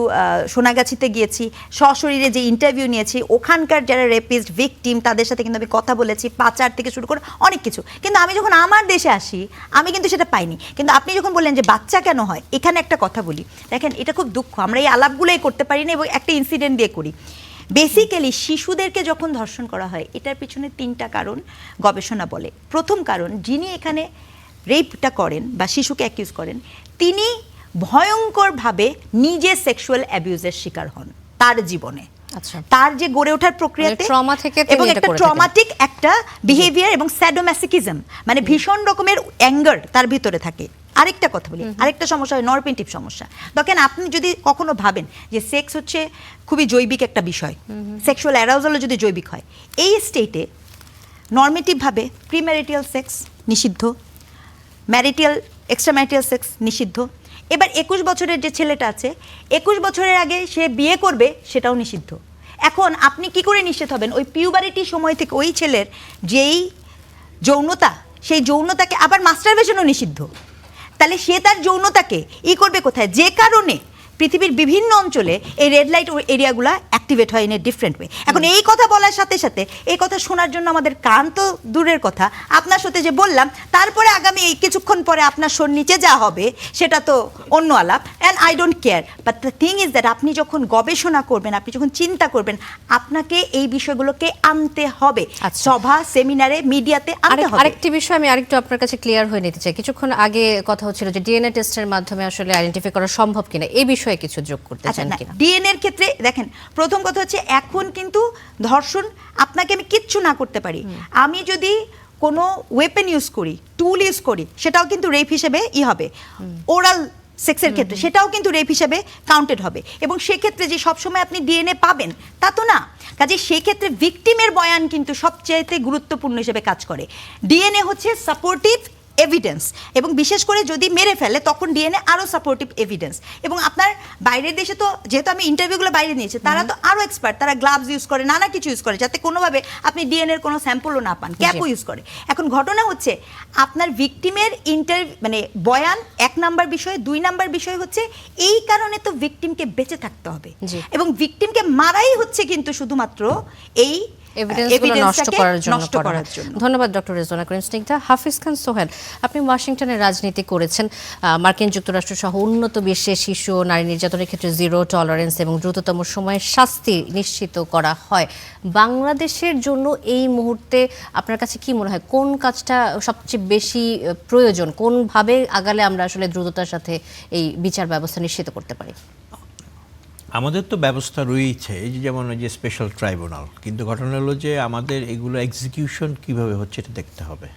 সোনাগাছিতে গিয়েছি, সশরীরে যে ইন্টারভিউ নিয়েছি, ওখানকার যারা রেপিস্ট ভিকটিম তাদের সাথে কিন্তু আমি কথা বলেছি, পাচার থেকে শুরু করে অনেক কিছু। কিন্তু আমি যখন আমার দেশে আসি আমি কিন্তু সেটা পাইনি। কিন্তু আপনি যখন বললেন যে বাচ্চা কেন হয়, এখানে একটা কথা বলি, দেখেন এটা খুব দুঃখ, আমরা এই আলাপগুলোই করতে পারি না এবং একটা ইনসিডেন্ট দিয়ে করি। বেসিক্যালি শিশুদেরকে যখন ধর্ষণ করা হয়, এটার পিছনে 3টা কারণ গবেষণা বলে। প্রথম কারণ, যিনি এখানে রেপটা করেন বা শিশুকে অ্যাকিউজ করেন, তিনি ভয়ঙ্করভাবে নিজে সেক্সুয়াল অ্যাবিউজের শিকার হন তার জীবনে। আচ্ছা, তার যে গড়ে ওঠার প্রক্রিয়াতে ট্রমা থেকে এবং একটা ট্রমাটিক একটা বিহেভিয়ার এবং স্যাডোম্যাসোকিজম, মানে ভীষণ রকমের অ্যাঙ্গার তার ভিতরে থাকে। আরেকটা কথা বলি, আরেকটা সমস্যা হয় নরপেন্টিভ সমস্যা। দেখেন আপনি যদি কখনো ভাবেন যে সেক্স হচ্ছে খুবই জৈবিক একটা বিষয়, সেক্সুয়াল অ্যারাউজালও যদি জৈবিক হয়, এই স্টেটে নর্মেটিভভাবে প্রিম্যারিটাল সেক্স নিষিদ্ধ, ম্যারিটাল এক্সট্রাম্যারিটাল সেক্স নিষিদ্ধ। এবার 21 বছরের যে ছেলেটা আছে, 21 বছরের আগে সে বিয়ে করবে সেটাও নিষিদ্ধ। এখন আপনি কি করে নিষেধ হবেন? ওই পিউবারিটি সময় থেকে ওই ছেলের যেই যৌনতা, সেই যৌনতাকে আবার মাস্টারবেশনও নিষিদ্ধ। তাহলে সে তার যৌনতাকে করবে কোথায়? যে কারণে পৃথিবীর বিভিন্ন অঞ্চলে এই রেড লাইট এরিয়াগুলো অ্যাক্টিভেট হয় ইন এ ডিফারেন্ট ওয়ে। এখন এই কথা বলার সাথে সাথে এই কথা শোনার জন্য আমাদের কান তো দূরের কথা, আপনার সাথে যে বললাম, তারপরে আগামী এই কিছুক্ষণ পরে আপনার শোর নিচে যা হবে সেটা তো অন্য আলাপ, and I don't care. But the thing is that আপনি যখন গবেষণা করবেন, আপনি যখন চিন্তা করবেন, আপনাকে এই বিষয়গুলোকে আনতে হবে সভা, সেমিনারে, মিডিয়াতে আনতে হবে। আরেকটি বিষয় আমি আরেকটু আপনার কাছে ক্লিয়ার হয়ে নিতে চাই। কিছুক্ষণ আগে কথা হচ্ছিল যে ডিএনএ টেস্টের মাধ্যমে আসলে আইডেন্টিফাই করা সম্ভব কিনা, এই বিষয়ে কিছু যোগ করতে চান কিনা? ডিএনএ এর ক্ষেত্রে দেখেন, প্রথম কথা হচ্ছে এখন কিন্তু ধর্ষণ আপনাকে আমি কিচ্ছু না করতে পারি, আমি যদি কোনো ওয়েপেন ইউজ করি, টুল ইউজ করি, সেটাও কিন্তু রেপ হিসেবে হবে। ওরাল সেক্সের ক্ষেত্রে, সেটাও কিন্তু রেপ হিসেবে কাউন্টেড হবে। এবং সেক্ষেত্রে যে সবসময় আপনি ডিএনএ পাবেন তা তো না, কাজে সেক্ষেত্রে ভিকটিমের বয়ান কিন্তু সবচাইতে গুরুত্বপূর্ণ হিসেবে কাজ করে। ডিএনএ হচ্ছে সাপোর্টিভ এভিডেন্স, এবং বিশেষ করে যদি মেরে ফেলে তখন ডিএনএ আরও সাপোর্টিভ এভিডেন্স। এবং আপনার বাইরের দেশে তো, যেহেতু আমি ইন্টারভিউগুলো বাইরে নিয়েছি, তারা তো আরও এক্সপার্ট, তারা গ্লাভস ইউজ করে, নানা কিছু ইউজ করে, যাতে কোনোভাবে আপনি ডিএনএর কোনো স্যাম্পলও না পান, ক্যাপও ইউজ করে। এখন ঘটনা হচ্ছে আপনার ভিকটিমের মানে বয়ান 1 নাম্বার বিষয়, 2 নাম্বার বিষয় হচ্ছে এই কারণে তো ভিকটিমকে বেঁচে থাকতে হবে, এবং ভিকটিমকে মারাই হচ্ছে কিন্তু শুধুমাত্র এই এভিডেন্সগুলো নষ্ট করার জন্য। ধন্যবাদ ডক্টর রেজওয়ানা করিম স্নিগ্ধা। হাফিজ খান সোহেল, আপনি ওয়াশিংটনে রাজনীতি করেছেন। মার্কিন যুক্তরাষ্ট্র সহ উন্নত বিশ্বে শিশু ও নারী নির্যাতনের ক্ষেত্রে জিরো টলারেন্স এবং দ্রুততম সময়ে শাস্তি নিশ্চিত করা হয়। বাংলাদেশের জন্য এই মুহূর্তে আপনার কাছে কি মনে হয়, কোন কাজটা সবচেয়ে বেশি প্রয়োজন, কোনভাবে আগালে আমরা আসলে দ্রুততার সাথে এই বিচার ব্যবস্থা নিশ্চিত করতে পারি? আমাদের তো ব্যবস্থা রয়েছে, এই যে যেমন ওই যে স্পেশাল ট্রাইব্যুনাল, কিন্তু ঘটনা হলো যে আমাদের এগুলো এক্সিকিউশন কিভাবে হচ্ছে এটা দেখতে হবে।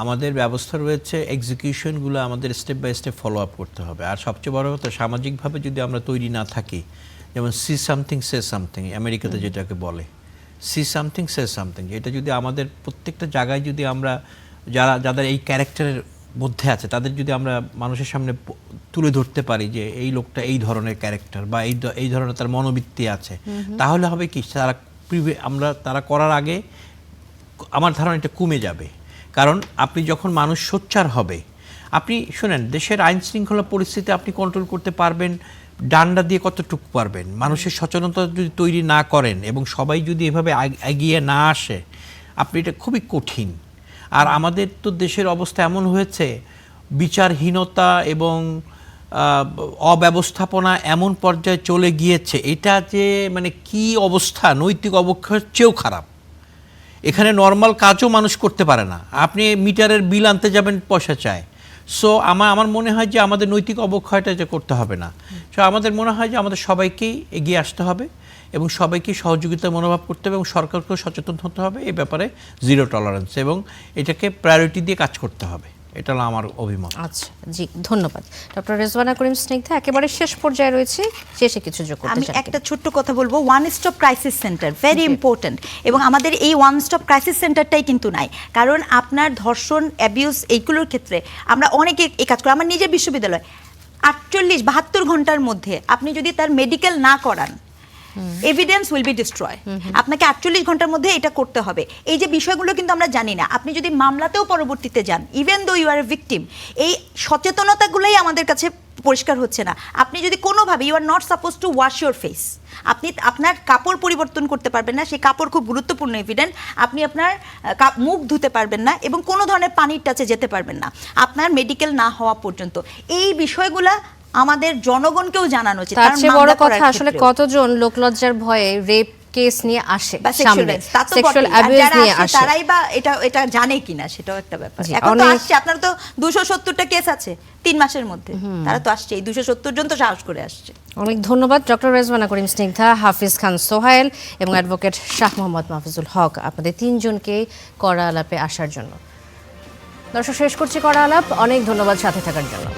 আমাদের ব্যবস্থা রয়েছে, এক্সিকিউশনগুলো আমাদের step by step follow up করতে হবে। আর সবচেয়ে বড় কথা, সামাজিকভাবে যদি আমরা তৈরি না থাকি, যেমন সি সামথিং সে সামথিং, আমেরিকাতে যেটাকে বলে সি সামথিং সে সামথিং, এটা যদি আমাদের প্রত্যেকটা জায়গায় যদি আমরা যাদের এই ক্যারেক্টারের মধ্যে আছে তাদের যদি আমরা মানুষের সামনে তুলে ধরতে পারি যে এই লোকটা এই ধরনের ক্যারেক্টার বা এই ধরনের তার মনোবৃত্তি আছে, তাহলে হবে কি তারা করার আগে আমার ধারণা এটা কমে যাবে। কারণ আপনি যখন মানুষ সোচ্চার হবে, আপনি শোনেন, দেশের আইন শৃঙ্খলা পরিস্থিতি আপনি কন্ট্রোল করতে পারবেন ডান্ডা দিয়ে কতটুকু পারবেন, মানুষের সচেতনতা যদি তৈরি না করেন এবং সবাই যদি এভাবে এগিয়ে না আসে, আপনি এটা খুবই কঠিন। আর আমাদের তো দেশের অবস্থা এমন হয়েছে, বিচারহীনতা এবং অব্যবস্থাপনা এমন পর্যায়ে চলে গিয়েছে, এটা যে মানে কি অবস্থা, নৈতিক অবক্ষয়ের চেয়েও খারাপ। এখানে নর্মাল কাজও মানুষ করতে পারে না, আপনি মিটারের বিল আনতে যাবেন পয়সা চায়। সো আমার মনে হয় যে আমাদের নৈতিক অবক্ষয়টা যে করতে হবে না। সো আমাদের মনে হয় যে আমাদের সবাইকেই এগিয়ে আসতে হবে এবং সবাইকে সহযোগিতার মনোভাব করতে হবে এবং সরকারকেও সচেতন হতে হবে এই ব্যাপারে, জিরো টলারেন্স, এবং এটাকে প্রায়োরিটি দিয়ে কাজ করতে হবে। এটা হলো আমার অভিমত। আচ্ছা, জি, ধন্যবাদ ডক্টর রেজওয়ানা করিম স্নিগ্ধা। একেবারে শেষ পর্যায়ে রয়েছে, শেষে কিছু যোগ করতে আমি চাই। একটা ছোট্ট কথা বলবো, one stop crisis centre very important, এবং আমাদের এই ওয়ান স্টপ ক্রাইসিস সেন্টারটাই কিন্তু নাই। কারণ আপনার ধর্ষণ, অ্যাবিউজ এইগুলোর ক্ষেত্রে আমরা অনেকে এই কাজ করি। আমার নিজের বিশ্ববিদ্যালয় 48-72 ঘন্টার মধ্যে আপনি যদি তার মেডিকেল না করান, এভিডেন্স উইল বি ডিস্ট্রয়। আপনাকে 48 ঘন্টার মধ্যে এটা করতে হবে। এই যে বিষয়গুলো কিন্তু আমরা জানি না। আপনি যদি মামলাতেও পরবর্তীতে যান, even though you R A victim, এই সচেতনতাগুলোই আমাদের কাছে পরিষ্কার হচ্ছে না। আপনি যদি কোনোভাবে, you are not suppose to wash your face, আপনি আপনার কাপড় পরিবর্তন করতে পারবেন না, সেই কাপড় খুব গুরুত্বপূর্ণ এভিডেন্ট। আপনি আপনার মুখ ধুতে পারবেন না এবং কোনো ধরনের পানির টাচে যেতে পারবেন না আপনার মেডিকেল না হওয়া পর্যন্ত। এই বিষয়গুলা আমাদের জনগণকেও জানানো উচিত। তার চেয়ে বড় কথা, আসলে কতজন লোকলজ্জার ভয়ে রেপ কেস নিয়ে আসে সামনে, সেক্সুয়াল অ্যাবিউজ নিয়ে আসে, তারাই বা এটা জানে কিনা সেটাও একটা ব্যাপার। এখন তো আসছে, আপনার তো 270টা কেস আছে 3 মাসের মধ্যে, তারা তো আসছে, এই 270 জন তো সাহস করে আসছে। অনেক ধন্যবাদ ডক্টর রেজওয়ানা করিম স্নিগ্ধা, হাফিজ খান সোহেল এবং অ্যাডভোকেট শাহ মোহাম্মদ মাহফুজুল হক, আপনাদের 3 জনকে কড়া আলাপে আসার জন্য। দর্শক, শেষ করছি কড়া আলাপ। অনেক ধন্যবাদ সাথে থাকার জন্য।